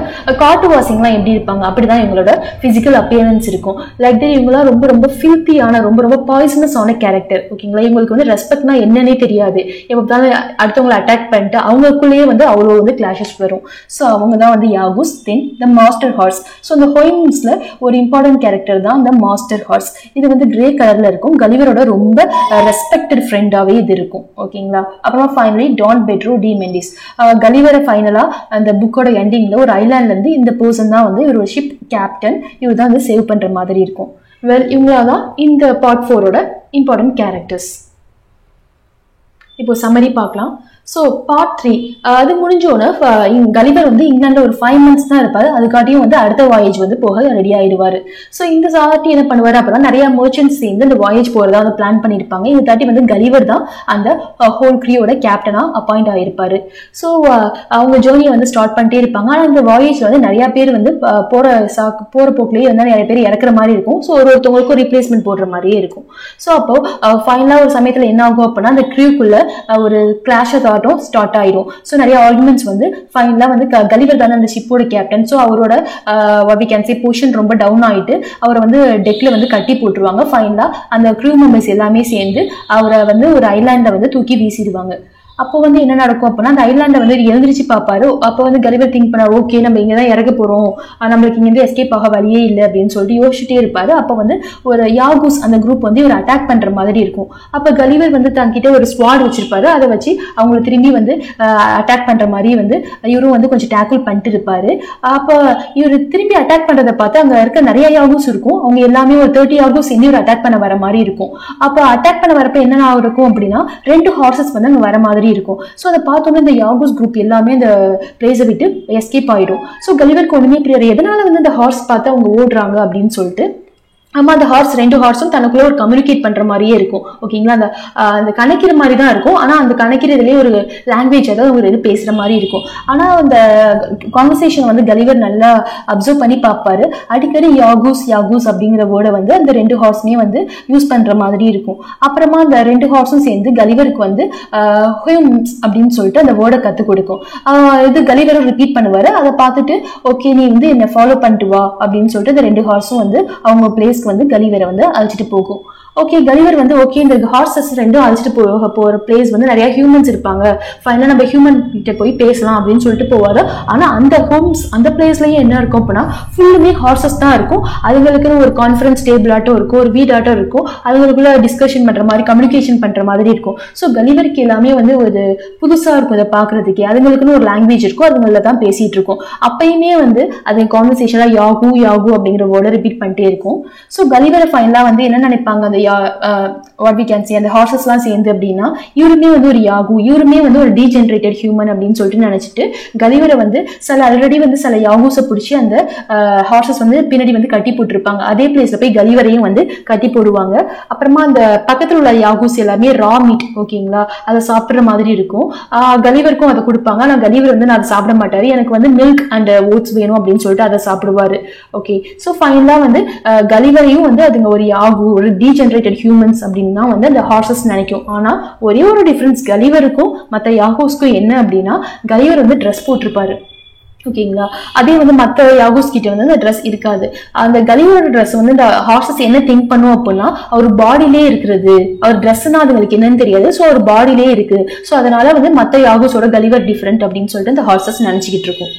காட்டுவாசிங்கெலாம் எப்படி இருப்பாங்க அப்படிதான் இவங்களோட ஃபிசிக்கல் அப்பியரன்ஸ் இருக்கும். லைக் இவங்களாம் ரொம்ப ரொம்ப ஃபில்த்தியான ரொம்ப ரொம்ப பாய்சனஸ் ஆன கேரக்டர். ஓகேங்களா, இவங்களுக்கு வந்து ரெஸ்பெக்ட்னா என்னன்னே தெரியாது. எப்போ அடுத்தவங்களை அட்டாக் பண்ணிட்டு அவங்களுக்குள்ளேயே வந்து அவ்வளோ வந்து கிளாஷஸ் வரும். ஸோ அவங்க தான் வந்து யாகூஸ். தென் த மாஸ்டர் ஹார்ஸ். ஸோ இந்த ஹோய்ம்ஸ்ல ஒரு இம்பார்ட்டன்ட் கேரக்டர் தான் இந்த மாஸ்டர் ஹார்ஸ். இது வந்து கிரே கலர்ல இருக்கும். கலிவரோட ரொம்ப ரெஸ்பெக்டட் ஃப்ரெண்டாவே இது இருக்கும். ஓகேங்களா. அப்புறமா finally Don Pedro de Mendez. கலிவரை ஃபைனலா அந்த புக்கோட எண்டிங்ல ஒரு ஐலாண்ட்ல இருந்து இந்த பர்சன் தான் வந்து ஒரு ஷிப் கேப்டன், இவர் தான் வந்து சேவ் பண்ற மாதிரி இருக்கும். இவங்களாதான் இந்த பார்ட் 4 இம்பார்ட்டன்ட் கேரக்டர்ஸ். இப்போ சம்மரி பார்க்கலாம். ஸோ பார்ட் 3 அது முடிஞ்சோன்னே கலிவர் வந்து இங்கிலாண்டில் ஒரு 5 months தான் இருப்பார். அதுக்காட்டியும் வந்து அடுத்த வாயேஜ் வந்து போக ரெடி ஆகிடுவார். ஸோ இந்த சாட்டி என்ன பண்ணுவார் அப்போ நிறைய மர்ச்சன்ட்ஸ் சேர்ந்து அந்த வாயேஜ் போகிறதா வந்து பிளான் பண்ணியிருப்பாங்க. இந்த தாட்டி வந்து கலிவர் தான் அந்த ஹோல் க்ரீயோட கேப்டனாக அப்பாயிண்ட் ஆகிருப்பார். ஸோ அவங்க ஜேர்னியை வந்து ஸ்டார்ட் பண்ணிட்டே இருப்பாங்க. ஆனால் இந்த வாயேஜில் வந்து நிறையா பேர் வந்து போகிற போக்கிலேயே வந்து நிறைய பேர் இறக்குற மாதிரி இருக்கும். ஸோ ஒருத்தவங்களுக்கும் ரீப்ளேஸ்மெண்ட் போடுற மாதிரியே இருக்கும். ஸோ அப்போது ஃபைனலாக ஒரு சமயத்தில் என்ன ஆகும் அப்படின்னா அந்த க்ரீக்குள்ள ஒரு கிளாஷ் ஸ்டார்ட் ஆயிடும். ஸோ நிறைய ஆர்குமெண்ட்ஸ் வந்து ஃபைனலா வந்து கலிவர் தானே அந்த ஷிப்போட கேப்டன். ஸோ அவரோட பொசிஷன் ரொம்ப டவுன் ஆயிட்டு அவரை வந்து டெக்ல வந்து கட்டி போட்டுருவாங்க. ஃபைனலா அந்த க்ரூ மெம்பர்ஸ் எல்லாமே சேர்ந்து அவரை வந்து ஒரு ஐலாண்டை வந்து தூக்கி வீசிடுவாங்க. அப்போ வந்து என்ன நடக்கும் அப்படின்னா அந்த ஐலாண்டை வந்து எழுந்திரிச்சு பார்ப்பாரு. அப்போ வந்து கலிவர் திங்க் பண்ணாரு, ஓகே நம்ம இங்கே தான் இறக்க போகிறோம், நம்மளுக்கு இங்கேருந்து எஸ்கேப் ஆக வழியே இல்லை அப்படின்னு சொல்லிட்டு யோசிச்சுட்டே இருப்பாரு. அப்போ வந்து ஒரு யாகூஸ் அந்த குரூப் வந்து ஒரு அட்டாக் பண்ணுற மாதிரி இருக்கும். அப்போ கலிவர் வந்து தங்கிட்ட ஒரு ஸ்வாட் வச்சிருப்பாரு. அதை வச்சு அவங்களை திரும்பி வந்து அட்டாக் பண்ணுற மாதிரி வந்து இவரும் வந்து கொஞ்சம் டேக்கிள் பண்ணிட்டு இருப்பாரு. அப்போ இவர் திரும்பி அட்டாக் பண்ணுறதை பார்த்து அங்கே இருக்க நிறைய யாகூஸ் இருக்கும். அவங்க எல்லாமே ஒரு 30 யாகூஸ் இன்னும் ஒரு அட்டாக் பண்ண வர மாதிரி இருக்கும். அப்போ அட்டாக் பண்ண வரப்ப என்ன இருக்கும் அப்படின்னா 2 ஹார்சஸ் வந்து அங்கே வர மாதிரி இருக்கும். ஸோ அதை பார்த்தோன்னா இந்த யாகூஸ் குரூப் எல்லாமே அந்த பிளேஸை விட்டு எஸ்கேப் ஆயிடும். ஸோ கலிவருக்கு ஒண்ணுமே புரியாது எதனால வந்து அந்த ஹார்ஸ் பார்த்து அவங்க ஓடுறாங்க அப்படின்னு சொல்லிட்டு. ஆமா, அந்த ஹார்ஸ் 2 ஹார்ஸும் தனக்குள்ள ஒரு கம்யூனிகேட் பண்ற மாதிரியே இருக்கும். ஓகேங்களா, அந்த கணக்கிற மாதிரி தான் இருக்கும். ஆனா அந்த கணக்கிறதுலேயே ஒரு லாங்குவேஜ் அதாவது ஒரு இது பேசுற மாதிரி இருக்கும். ஆனா அந்த கான்வர்சேஷன் வந்து கலிவர் நல்லா அப்சர்வ் பண்ணி பார்ப்பாரு. அடிக்கடி யாகூஸ் யாகூஸ் அப்படிங்கிற வேர்டை வந்து அந்த 2 ஹார்ஸுமே வந்து யூஸ் பண்ற மாதிரி இருக்கும். அப்புறமா அந்த 2 ஹார்ஸும் சேர்ந்து கலிவருக்கு வந்து ஹோய்ம்ஸ் அப்படின்னு சொல்லிட்டு அந்த வேர்டை கற்றுக் கொடுக்கும். இது கலிவரை ரிப்பீட் பண்ணுவாரு. அதை பார்த்துட்டு ஓகே நீ வந்து என்னை ஃபாலோ பண்ணிட்டு வா அப்படின்னு சொல்லிட்டு அந்த 2 ஹார்ஸும் வந்து அவங்க பிளேஸ் வந்து கலிவரை வந்து அழைச்சிட்டு போகும். ஓகே, கலிவர் வந்து ஓகே இந்த ஹார்சஸ் 2 அழைச்சிட்டு போற பிளேஸ் வந்து நிறைய ஹியூமன்ஸ் இருப்பாங்க, ஃபைனலா நம்ம ஹியூமன் கிட்ட போய் பேசலாம் அப்படின்னு சொல்லிட்டு போவாரு. ஆனா அந்த ஹோம்ஸ் அந்த பிளேஸ்லயே என்ன இருக்கும் அப்படின்னா ஃபுல்லுமே ஹார்சஸ் தான் இருக்கும். அதுங்களுக்குன்னு ஒரு கான்ஃபரன்ஸ் டேபிள் ஆட்டம் இருக்கும், ஒரு வீடாட்டம் இருக்கும், அதுங்களுக்குள்ள டிஸ்கஷன் பண்ற மாதிரி கம்யூனிகேஷன் பண்ற மாதிரி இருக்கும். ஸோ கலிவருக்கு எல்லாமே வந்து ஒரு புதுசா இருக்கும் இதை பாக்குறதுக்கே. அதுங்களுக்குன்னு ஒரு லாங்குவேஜ் இருக்கும், அதுங்கள தான் பேசிட்டு இருக்கும். அப்பயுமே வந்து அது கான்வர்சேஷனா யாகு யாகு அப்படிங்கிற வேர்டை ரிப்பீட் பண்ணிட்டே இருக்கும். ஸோ கலிவரை ஃபைனலா வந்து என்ன நினைப்பாங்க, அந்த வாட் வி கேன் சே அந்த ஹார்சஸ்லாம் சேர்ந்து அப்படின்னா இவருமே வந்து ஒரு யாகு, இவருமே வந்து ஒரு டீஜென்ரேட்டட் ஹியூமன் அப்படின்னு சொல்லிட்டு நினைச்சிட்டு கலிவரை வந்து ஆல்ரெடி வந்து சில யாகுஸை பிடிச்சி அந்த ஹார்சஸ் வந்து பின்னாடி வந்து கட்டி போட்டிருப்பாங்க. அதே பிளேஸ்ல போய் கலிவரையும் வந்து கட்டி போடுவாங்க. அப்புறமா அந்த பக்கத்துல உள்ள யாகுஸ் எல்லாமே ரா மீட், ஓகேங்களா, அதை சாப்பிடுற மாதிரி இருக்கும். கலிவருக்கும் அதை கொடுப்பாங்க. ஆனா கலிவர் வந்து நான் அதை சாப்பிட மாட்டாரு, எனக்கு வந்து மில்க் அண்ட் ஓட்ஸ் வேணும் அப்படின்னு சொல்லிட்டு அதை சாப்பிடுவாரு. ஓகே, ஸோ ஃபைனலா வந்து கலிவரையும் வந்து அதுங்க ஒரு யாகு, ஒரு டீஜெனரேட்டட் ஹியூமன்ஸ் அப்படின்னு தான் வந்து அந்த ஹார்சஸ் நினைக்கும். ஆனா ஒரே ஒரு டிஃபரன்ஸ் கலிவருக்கும் மற்ற யாகுஸ்க்கும் என்ன அப்படின்னா கலிவர் வந்து ட்ரெஸ் போட்டிருப்பாரு, ஓகேங்களா. அதே வந்து மற்ற யாகுஸ் கிட்ட வந்து அந்த ட்ரெஸ் இருக்காது. அந்த கலிவரோட ட்ரெஸ் வந்து இந்த ஹார்சஸ் என்ன திங்க் பண்ணும் அப்படின்னா அவர் பாடியிலே இருக்கிறது, அவர் ட்ரெஸ்னா அதுங்களுக்கு என்னன்னு தெரியாது, ஸோ அவர் பாடியிலே இருக்கு. ஸோ அதனால வந்து மற்ற யாகுஸோட கலிவர் டிஃப்ரெண்ட் அப்படின்னு சொல்லிட்டு அந்த ஹார்சஸ் நினைச்சுக்கிட்டு இருக்கும்.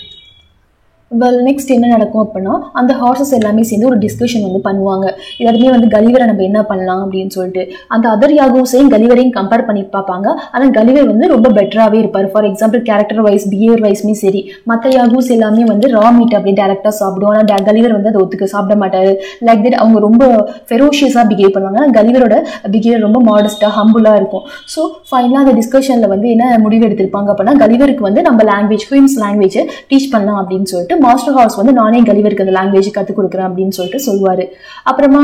நெக்ஸ்ட் என்ன நடக்கும் அப்படின்னா அந்த ஹார்சஸ் எல்லாமே சேர்ந்து ஒரு டிஸ்கஷன் வந்து பண்ணுவாங்க. எல்லாருமே வந்து கலிவரை நம்ம என்ன பண்ணலாம் அப்படின்னு சொல்லிட்டு அந்த அதர் யாகுஸையும் கலிவரையும் கம்பேர் பண்ணி பார்ப்பாங்க. ஆனால் கலிவர் வந்து ரொம்ப பெட்டராகவே இருப்பார். For example character wise behaviour வைஸ்மே சரி, மற்ற யாகுஸ் எல்லாமே வந்து ரா மீட் அப்படி டேரக்டாக சாப்பிடுவோம். ஆனால் கலிவர் வந்து அதை ஒத்துக்க சாப்பிட மாட்டாரு. லைக் தட் அவங்க ரொம்ப ஃபெரோஷியஸாக பிஹேவ் பண்ணுவாங்க. ஆனால் கலிவரோட பிஹேவியர் ரொம்ப மாடஸ்டாக ஹம்புளாக இருக்கும். ஸோ ஃபைனலாக அந்த டிஸ்கஷனில் வந்து என்ன முடிவு எடுத்திருப்பாங்க அப்படின்னா கலிவருக்கு வந்து நம்ம லாங்குவேஜ் குயின்ஸ் லாங்குவேஜை டீச் பண்ணலாம் அப்படின்னு சொல்லிட்டு மாஸ்டர் ஹார்ஸ் வந்து நானே கலிவருக்கு அந்த லாங்குவேஜ் கற்றுக் கொடுக்குறேன் அப்படின்னு சொல்லிட்டு சொல்லுவாரு. அப்புறமா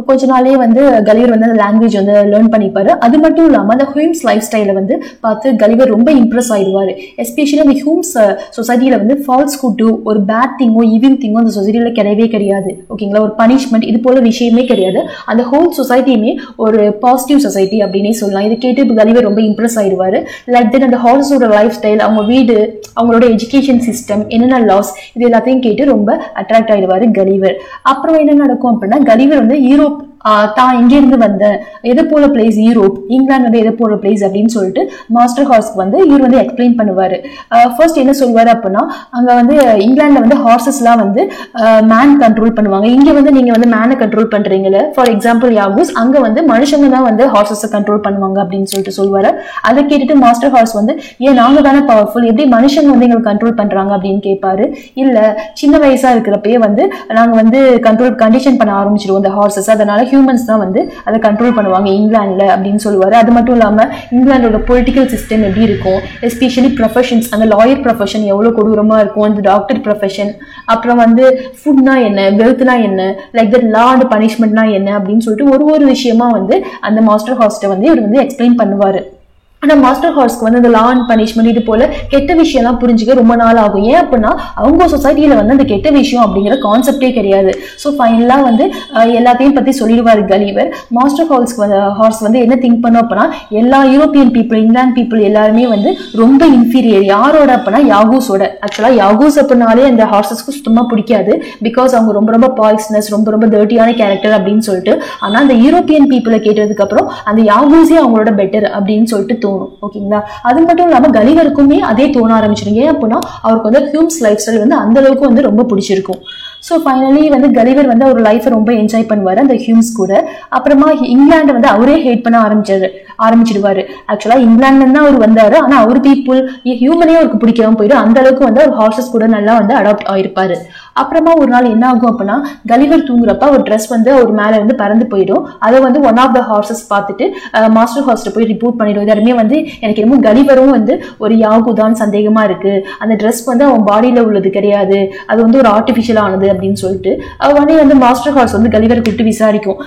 கொஞ்ச நாளே வந்து கலிவர் வந்து அந்த லாங்குவேஜ் வந்து லேர்ன் பண்ணிப்பாரு. அது மட்டும் இல்லாமல் அந்த ஹியூம்ஸ் லைஃப் ஸ்டைலை வந்து பார்த்து கலிவர் ரொம்ப இம்ப்ரெஸ் ஆயிடுவாரு. எஸ்பெஷலி அந்த ஹியூம்ஸ் சொசைட்டியில வந்து ஃபால்ஸ் ஹுட்டு, ஒரு பேட் திங்கோ ஈவில் திங்கோ அந்த சொசைட்டியில கிடையவே கிடையாது, ஓகேங்களா. ஒரு பனிஷ்மெண்ட் இது போல விஷயமே கிடையாது. அந்த ஹோல் சொசைட்டியுமே ஒரு பாசிட்டிவ் சொசைட்டி அப்படின்னே சொல்லலாம். இதை கேட்டு இப்போ கலிவர் ரொம்ப இம்ப்ரெஸ் ஆயிடுவாரு. லைக் தென் அந்த ஹார்ஸோட லைஃப் ஸ்டைல், அவங்க வீடு, அவங்களோட எஜுகேஷன் சிஸ்டம், என்னென்ன லாஸ், இது எல்லாத்தையும் கேட்டு ரொம்ப அட்ராக்ட் ஆயிடுவாரு கலிவர். அப்புறம் என்ன நடக்கும் அப்படின்னா கலிவர் வந்து யூரோப் தான் எங்க இருந்து வந்த எதை போல பிளேஸ், யூரோப், இங்கிலாந்து வந்து எதை போல பிளேஸ் அப்படின்னு சொல்லிட்டு மாஸ்டர் ஹார்ஸ்க்கு வந்து இவர் வந்து எக்ஸ்பிளைன் பண்ணுவாரு. ஃபர்ஸ்ட் என்ன சொல்லுவாரு அப்படின்னா அங்க வந்து இங்கிலாந்துல வந்து ஹார்சஸ் எல்லாம் வந்து மேன் கண்ட்ரோல் பண்ணுவாங்க, இங்க வந்து நீங்க வந்து மேனை கண்ட்ரோல் பண்றீங்களே, ஃபார் எக்ஸாம்பிள் யாகுஸ், அங்க வந்து மனுஷங்க தான் வந்து ஹார்சஸை கண்ட்ரோல் பண்ணுவாங்க அப்படின்னு சொல்லிட்டு சொல்லுவாரு. அதை கேட்டுட்டு மாஸ்டர் ஹார்ஸ் வந்து ஏன் நாங்க தானே பவர்ஃபுல், எப்படி மனுஷங்க வந்து எங்களுக்கு கண்ட்ரோல் பண்றாங்க அப்படின்னு கேட்பாரு. இல்ல சின்ன வயசா இருக்கிறப்பயே வந்து நாங்க வந்து கண்டிஷன் பண்ண ஆரம்பிச்சிருவோம் அந்த ஹார்சஸ், அதனால ஹியூமன்ஸ் தான் வந்து அதை கண்ட்ரோல் பண்ணுவாங்க இங்கிலாந்துல அப்படின்னு சொல்லுவாரு. அது மட்டும் இல்லாம இங்கிலாந்தோட பொலிட்டிக்கல் சிஸ்டம் எப்படி இருக்கும், எஸ்பெஷலி ப்ரொஃபஷன்ஸ், அந்த லாயர் ப்ரொஃபஷன் எவ்வளவு கொடூரமா இருக்கும், அந்த டாக்டர் ப்ரொஃபஷன், அப்புறம் வந்து ஃபுட்னா என்ன, வெல்த்னா என்ன, லைக் தட் லா அண்ட் பனிஷ்மெண்ட்னா என்ன அப்படின்னு சொல்லிட்டு ஒரு விஷயமா வந்து அந்த மாஸ்டர் ஹார்ஸ்ட வந்து இவர் வந்து எக்ஸ்பிளைன் பண்ணுவாரு. ஆனால் மாஸ்டர் ஹார்ஸ்க்கு வந்து அந்த லா அண்ட் பனிஷ்மெண்ட் இது போல கெட்ட விஷயம்லாம் புரிஞ்சுக்க ரொம்ப நாள் ஆகும். ஏன் அப்படின்னா அவங்க சொசைட்டியில வந்து அந்த கெட்ட விஷயம் அப்படிங்கிற கான்செப்டே கிடையாது. ஸோ ஃபைனலாக வந்து எல்லாத்தையும் பற்றி சொல்லிடுவார் கலிவர். மாஸ்டர் ஹார்ஸ் வந்து என்ன திங்க் பண்ணோம் அப்படின்னா எல்லா யூரோப்பியன் பீப்புள், இங்கிலாந்து பீப்புள் எல்லாருமே வந்து ரொம்ப இன்ஃபீரியர். யாரோட அப்படின்னா யாகூஸோட. ஆக்சுவலாக யாகூஸ் அப்படின்னாலே அந்த ஹார்சஸ்க்கு சுத்தமாக பிடிக்காது. பிகாஸ் அவங்க ரொம்ப பாய்ஸ்னஸ், ரொம்ப டர்ட்டியான கேரக்டர் அப்படின்னு சொல்லிட்டு. ஆனால் அந்த யூரோப்பியன் பீப்புளை கேட்டதுக்கு அப்புறம் அந்த யாகூஸே அவங்களோட பெட்டர் அப்படின்னு சொல்லிட்டு தோணும், ஓகேங்களா. அது மட்டும் இல்லாம கலிவருக்குமே அதே தோண ஆரம்பிச்சிடும். ஏன் அப்படின்னா அவருக்கு வந்து ஹியூம்ஸ் லைஃப் ஸ்டைல் வந்து அந்த அளவுக்கு வந்து ரொம்ப பிடிச்சிருக்கும். ஸோ ஃபைனலி வந்து கலிவர் வந்து அவர் லைஃப்பை ரொம்ப என்ஜாய் பண்ணுவார் அந்த ஹியூம்ஸ் கூட. அப்புறமா இங்கிலாண்டை வந்து அவரே ஹேட் பண்ண ஆரம்பிச்சிடுவாரு. ஆக்சுவலாக இங்கிலாந்துல தான் அவர் வந்தாரு, ஆனால் அவர் பீப்புள் ஹியூமனே அவருக்கு பிடிக்காம போயிடும். அந்த அளவுக்கு வந்து அவர் ஹார்சஸ் கூட நல்லா வந்து அடாப்ட் ஆயிருப்பாரு. அப்புறமா ஒரு நாள் என்ன ஆகும் அப்படின்னா கலிவர் தூங்குறப்ப ஒரு ட்ரெஸ் வந்து அவர் மேல இருந்து பறந்து போயிடும். அதை வந்து ஒன் ஆஃப் த ஹார்சஸ் பார்த்துட்டு மாஸ்டர் ஹார்ஸ்ட போய் ரிப்போர்ட் பண்ணிடும். எல்லாருமே வந்து எனக்கு என்னமோ கலிவரும் வந்து ஒரு யாகுதான் சந்தேகமா இருக்கு, அந்த ட்ரெஸ் வந்து அவன் பாடியில உள்ளது கிடையாது, அது வந்து ஒரு ஆர்டிபிஷியல் ஆனது அப்படின்னு சொல்லிட்டு உடனே வந்து மாஸ்டர் ஹார்ஸ் வந்து கலிவரை கூப்பிட்டு விசாரிக்கும்.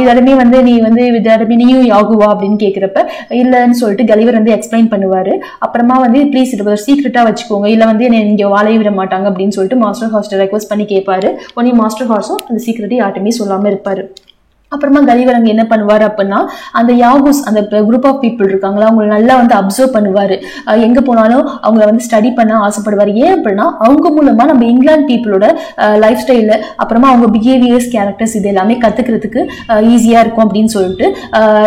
இதெல்லாமே வந்து நீ வந்து இதெல்லாமே நீயும் யாகுவா அப்படின்னு கேட்கிறப்ப இல்லைன்னு சொல்லிட்டு கலிவர் வந்து எக்ஸ்பிளைன் பண்ணுவாரு. அப்புறமா வந்து ப்ளீஸ் இது சீக்ரெட்டா வச்சுக்கோங்க, இல்லை வந்து என்னை இங்க வாழைய விட மாட்டாங்க அப்படின்னு சொல்லிட்டு மாஸ்டர் ஹார்ஸ்ட ரெக்வஸ்ட் பண்ணி கேட்பாரு. உடனே மாஸ்டர் ஹார்ஸும் அந்த சீக்ரெட்டை யார்ட்டுமே சொல்லாம இருப்பாரு. அப்புறமா கலிவர் அங்க என்ன பண்ணுவாரு அப்படின்னா அந்த யாகுஸ், அந்த குரூப் ஆஃப் பீப்புள் இருக்காங்களா, அவங்களை நல்லா வந்து அப்சர்வ் பண்ணுவாரு. எங்க போனாலும் அவங்களை வந்து ஸ்டடி பண்ண ஆசைப்படுவாரு. ஏன் அப்படின்னா அவங்க மூலமா நம்ம இங்கிலாந்து பீப்புளோட லைஃப் ஸ்டைல, அப்புறமா அவங்க பிஹேவியர்ஸ், கேரக்டர்ஸ் இது எல்லாமே கத்துக்கிறதுக்கு ஈஸியா இருக்கும் அப்படின்னு சொல்லிட்டு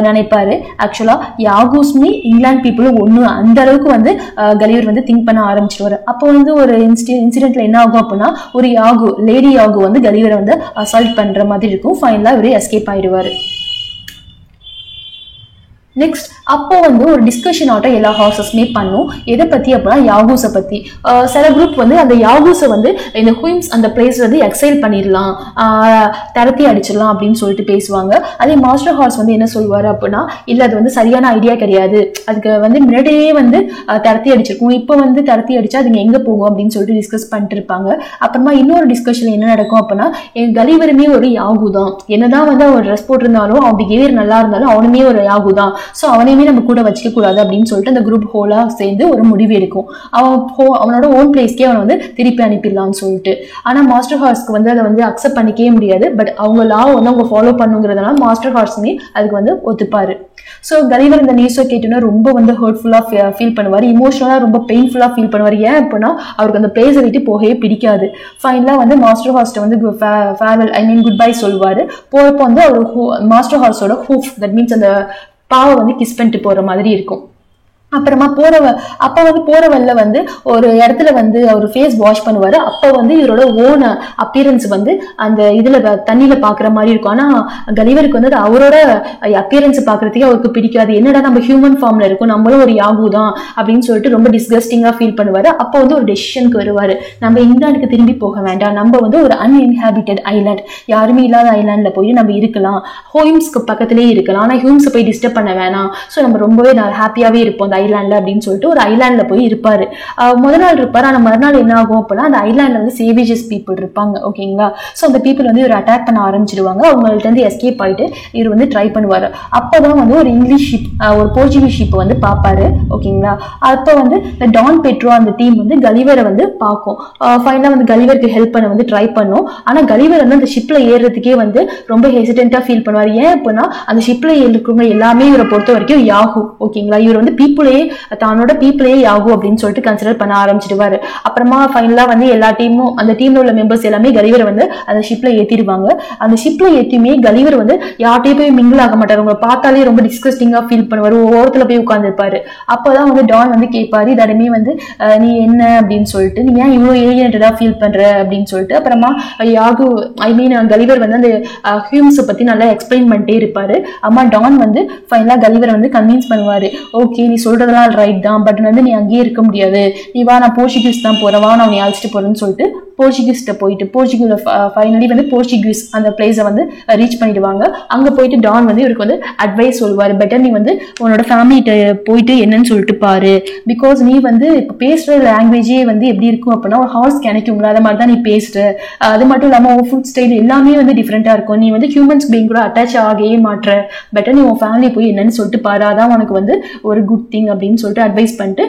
நினைப்பாரு. ஆக்சுவலா யாகுஸ்மே இங்கிலாந்து பீப்புளும் ஒண்ணு, அந்த அளவுக்கு வந்து கலிவர் வந்து திங்க் பண்ண ஆரம்பிச்சிருவாரு. அப்போ வந்து ஒரு இன்சிடென்ட்ல என்ன ஆகும் அப்படின்னா ஒரு யாகு, லேடி யாகு வந்து கலிவரை வந்து அசால்ட் பண்ற மாதிரி இருக்கும். ஃபைனலா இவரு எஸ்கேப் ஆயிடுவாரு. நெக்ஸ்ட் அப்போ வந்து ஒரு டிஸ்கஷன் ஆட்டம் எல்லா ஹார்சஸுமே பண்ணும். எதை பத்தி அப்படின்னா யாகூஸை பத்தி. சில குரூப் வந்து அந்த யாகூஸை வந்து இந்த ஹுயிம்ஸ் அந்த பிளேஸ் வந்து எக்ஸைல் பண்ணிடலாம், தரத்தி அடிச்சிடலாம் அப்படின்னு சொல்லிட்டு பேசுவாங்க. அதே மாஸ்டர் ஹார்ஸ் வந்து என்ன சொல்லுவாரு அப்படின்னா, இல்ல அது வந்து சரியான ஐடியா கிடையாது, அதுக்கு வந்து முன்னாடியே வந்து தரத்தி அடிச்சிருக்கும், இப்போ வந்து தரத்தி அடிச்சா அதுங்க எங்க போகும் அப்படின்னு சொல்லிட்டு டிஸ்கஸ் பண்ணிட்டு இருப்பாங்க. அப்புறமா இன்னொரு டிஸ்கஷன் என்ன நடக்கும் அப்படின்னா, கலிவருமே ஒரு யாகு தான், என்னதான் வந்து அவன் ட்ரெஸ் போட்டிருந்தாலும் அவன் பிஹேவியர் நல்லா இருந்தாலும் அவனுமே ஒரு யாகு தான், ஸோ அவனையுமே நம்ம கூட வச்சுக்க கூடாது அப்படின்னு சொல்லிட்டு அந்த குரூப் ஹோலா சேர்ந்து ஒரு முடிவு எடுக்கும். அவனோட ஓன் பிளேஸ்க்கே அவனை வந்து திருப்பி அனுப்பிடலாம்னு சொல்லிட்டு. ஆனா மாஸ்டர் ஹார்ஸ்க்கு வந்து அதை வந்து அக்செப்ட் பண்ணிக்கவே முடியாது. பட் அவங்க லாவை வந்து அவங்க ஃபாலோ பண்ணுங்கிறதுனால மாஸ்டர் ஹார்ஸுமே அதுக்கு வந்து ஒத்துப்பாரு. ஸோ கலிவர் இந்த நியூஸை கேட்டோன்னா ரொம்ப வந்து ஹர்ட்ஃபுல்லா ஃபீல் பண்ணுவார், இமோஷனலா ரொம்ப பெயின்ஃபுல்லா ஃபீல் பண்ணுவார். ஏன் அப்படின்னா அவருக்கு அந்த பிளேஸை விட்டு போகவே பிடிக்காது. ஃபைனலா வந்து மாஸ்டர் ஹார்ஸ்ட்டை வந்து ஃபேர்வெல் குட் பை சொல்லுவாரு. போறப்போ வந்து அவர் மாஸ்டர் ஹார்ஸோட ஹூஃப், தட் மீன்ஸ் அந்த பாவை வந்து கிஸ் பண்ணிட்டு போற மாதிரி இருக்கும். அப்புறமா அப்ப வந்து போறவல்ல வந்து ஒரு இடத்துல வந்து அவர் ஃபேஸ் வாஷ் பண்ணுவாரு. அப்ப வந்து இவரோட ஓன் அப்பியரன்ஸ் வந்து அந்த இதுல தண்ணியில பாக்குற மாதிரி இருக்கும். ஆனா கலிவருக்கு வந்து அவரோட அப்பியரன்ஸ் பாக்குறதுக்கே அவருக்கு பிடிக்காது. என்னடா நம்ம ஹியூமன் ஃபார்ம்ல இருக்கும், நம்மளும் ஒரு யாகு தான் அப்படின்னு சொல்லிட்டு ரொம்ப டிஸ்கஸ்டிங்கா ஃபீல் பண்ணுவாரு. அப்ப வந்து ஒரு டெசிஷனுக்கு வருவாரு, நம்ம இங்கிலாந்துக்கு திரும்பி போக வேண்டாம், நம்ம வந்து ஒரு அன்இன்ஹாபிட்டட் ஐலாண்ட், யாருமே இல்லாத ஐலாண்ட்ல போய் நம்ம இருக்கலாம், ஹோம்ஸ்க்கு பக்கத்திலேயே இருக்கலாம், ஆனா ஹியூம்ஸை போய் டிஸ்டர்ப் பண்ண வேணாம், ஸோ நம்ம ரொம்பவே ஹாப்பியாவே இருப்போம் ஐலாண்ட்ல அப்படின்னு சொல்லிட்டு ஒரு ஐலாண்ட்ல போய் இருப்பாரு. முதல் நாள் இருப்பாரு. ஆனா மறுநாள் என்ன ஆகும் அப்படின்னா அந்த ஐலாண்ட்ல வந்து சேவேஜஸ் பீப்புள் இருப்பாங்க, ஓகேங்களா. ஸோ அந்த பீப்புள் வந்து இவர் அட்டாக் பண்ண ஆரம்பிச்சிடுவாங்க. அவங்கள்ட்ட இருந்து எஸ்கேப் ஆயிட்டு இவர் வந்து ட்ரை பண்ணுவாரு. அப்பதான் வந்து ஒரு இங்கிலீஷ் ஷிப், ஒரு போர்ச்சுகீஸ் ஷிப் வந்து பாப்பாரு, ஓகேங்களா. அப்ப வந்து இந்த டான் பெட்ரோ அந்த டீம் வந்து கலிவரை வந்து பார்க்கும். ஃபைனலா வந்து கலிவருக்கு ஹெல்ப் பண்ண வந்து ட்ரை பண்ணும். ஆனா கலிவர் வந்து அந்த ஷிப்ல ஏறுறதுக்கே வந்து ரொம்ப ஹெசிடென்ட்டா ஃபீல் பண்ணுவார். ஏன் அப்படின்னா அந்த ஷிப்ல இருக்கிறவங்க எல்லாமே இவரை பொறுத்த வரைக்கும் யாகு, ஓகேங்களா. இவர் வந்து பீப்புளே தன்னோட பீப்புளே யாகு அப்படின்னு சொல்லிட்டு கன்சிடர் பண்ண ஆரம்பிச்சிடுவாரு. அப்புறமா ஃபைனலா வந்து எல்லா டீமும் அந்த டீம்ல உள்ள மெம்பர்ஸ் எல்லாமே கலிவரை வந்து அந்த ஷிப்ல ஏத்திடுவாங்க. அந்த ஷிப்ல ஏற்றியுமே கலிவர் வந்து யார்ட்டையும் போய் மிங்கிள் ஆக மாட்டாரு. அவங்க பார்த்தாலே ரொம்ப டிஸ்கஸ்டிங்கா ஃபீல் பண்ணுவாரு, ஓரத்துல போய் உட்கார்ந்துருப்பாரு. அப்பதான் வந்து டான் வந்து கேட்பாரு, இதடமே வந்து நீ என்ன அப்படின்னு சொல்லிட்டு, நீ ஏன் இவ்வளவு ஏலியன்டா ஃபீல் பண்ற அப்படின்னு சொல்லிட்டு. அப்புறமா யாகு கலிவர் வந்து அந்த ஹியூம்ஸை பத்தி நல்லா எக்ஸ்பிளைன் பண்ணிட்டே இருப்பாரு. அம்மா டான் வந்து ஃபைனலா கலிவரை வந்து கன்வின்ஸ் பண்ணுவாரு, ஓகே நீ சொல்றதெல்லாம் ரைட் தான், பட் வந்து நீ அங்கேயே இருக்க முடியாது, நீ வா நான் போர்ச்சுகீஸ் தான் போறேன், வா நான் உன்னை அழைச்சிட்டு போறேன்னு சொல்லிட்டு போர்ச்சுகீஸ்ட போயிட்டு போர்ச்சுகீஸ்ல ஃபைனலி வந்து போர்ச்சுகீஸ் அந்த பிளேஸை வந்து ரீச் பண்ணிடுவாங்க. அங்க போயிட்டு டான் வந்து இவருக்கு வந்து அட்வைஸ் சொல்லுவாரு, பெட்டர் நீ வந்து உன்னோட ஃபேமிலிட்ட போயிட்டு என்னன்னு சொல்லிட்டு பாரு, பிகாஸ் நீ வந்து இப்போ பேசுற லாங்குவேஜே வந்து எப்படி இருக்கும் அப்படின்னா ஒரு ஹார்ஸ் கிடைக்குங்களா அது மாதிரி தான் நீ பேசுற. அது மட்டும் இல்லாம உன் ஃபுட் ஸ்டைல் எல்லாமே வந்து டிஃப்ரெண்டா இருக்கும், நீ வந்து ஹியூமன்ஸ் பீயிங் கூட அட்டாச் ஆகவே மாட்ற, பெட்டர் நீ உன் ஃபேமிலி போய் என்னன்னு சொல்லிட்டு பாரு, அதான் உனக்கு வந்து ஒரு குட் திங் அப்படின்னு சொல்லிட்டு அட்வைஸ் பண்ணிட்டு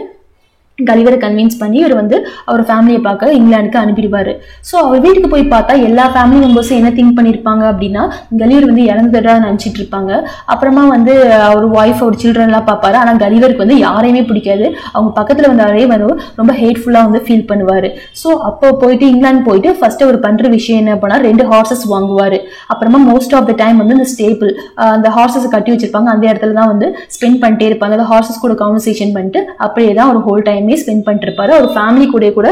கலிவரை கன்வின்ஸ் பண்ணி இவர் வந்து அவர் ஃபேமிலியை பார்க்க இங்கிலாந்துக்கு அனுப்பிடுவாரு. ஸோ அவர் வீட்டுக்கு போய் பார்த்தா எல்லா ஃபேமிலி மெம்பர்ஸும் என்ன திங்க் பண்ணியிருப்பாங்க அப்படின்னா கலிவர் வந்து இறந்துட்டா நினச்சிட்டு இருப்பாங்க. அப்புறமா வந்து அவர் ஒய்ஃப் அவர் சில்ட்ரன்லாம் பார்ப்பாரு. ஆனால் கலிவருக்கு வந்து யாரையுமே பிடிக்காது, அவங்க பக்கத்தில் வந்தாலே வந்து ரொம்ப ஹேட்ஃபுல்லாக வந்து ஃபீல் பண்ணுவார். ஸோ அப்போ போயிட்டு இங்கிலாந்து போயிட்டு ஃபர்ஸ்ட் அவர் பண்ணுற விஷயம் என்ன அப்படின்னா 2 ஹார்சஸ் வாங்குவார். அப்புறமா மோஸ்ட் ஆஃப் த டைம் வந்து இந்த ஸ்டேபிள் அந்த ஹார்சஸ் கட்டி வச்சிருப்பாங்க, அந்த இடத்துல தான் வந்து ஸ்பெண்ட் பண்ணிட்டே இருப்பாங்க. அந்த ஹார்சஸ் கூட கான்வர்சேஷன் பண்ணிட்டு அப்படியே தான் ஒரு ஹோல் டைம் ஸ்பெண்ட் பண்ணிட்டு இருப்பாரு. அவர் ஃபேமிலி கூட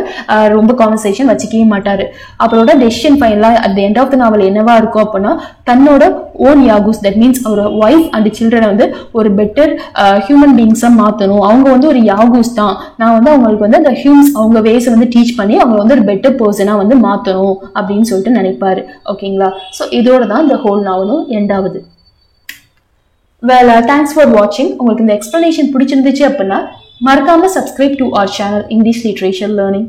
ரொம்ப கான்வர்சேஷன் வச்சுக்கவே மாட்டாரு. அவரோட டெசிஷன் ஃபைனலா at the end of the novel என்னவா இருக்கும் அப்படின்னா தன்னோட ஓன் யாகுஸ், தட் மீன்ஸ் அவர் ஒய்ஃப் அண்ட் சில்ட்ரனை வந்து ஒரு பெட்டர் ஹியூமன் பீயிங்ஸா மாத்தணும், அவங்க வந்து ஒரு யாகுஸ் தான், நான் வந்து அவங்களுக்கு வந்து அந்த ஹியூம்ஸ் அவங்க வேஸை வந்து டீச் பண்ணி அவங்க வந்து ஒரு பெட்டர் பர்சனா வந்து மாத்தணும் அப்படின்னு சொல்லிட்டு நினைப்பாரு, ஓகேங்களா. ஸோ இதோட தான் இந்த ஹோல் நாவலும் எண்ட் ஆகுது. Well, thanks for watching. உங்களுக்கு இந்த எக்ஸ்பிளனேஷன் பிடிச்சிருந்துச்சு அப்படின்னா மறக்காம subscribe to our channel English Literature Learning.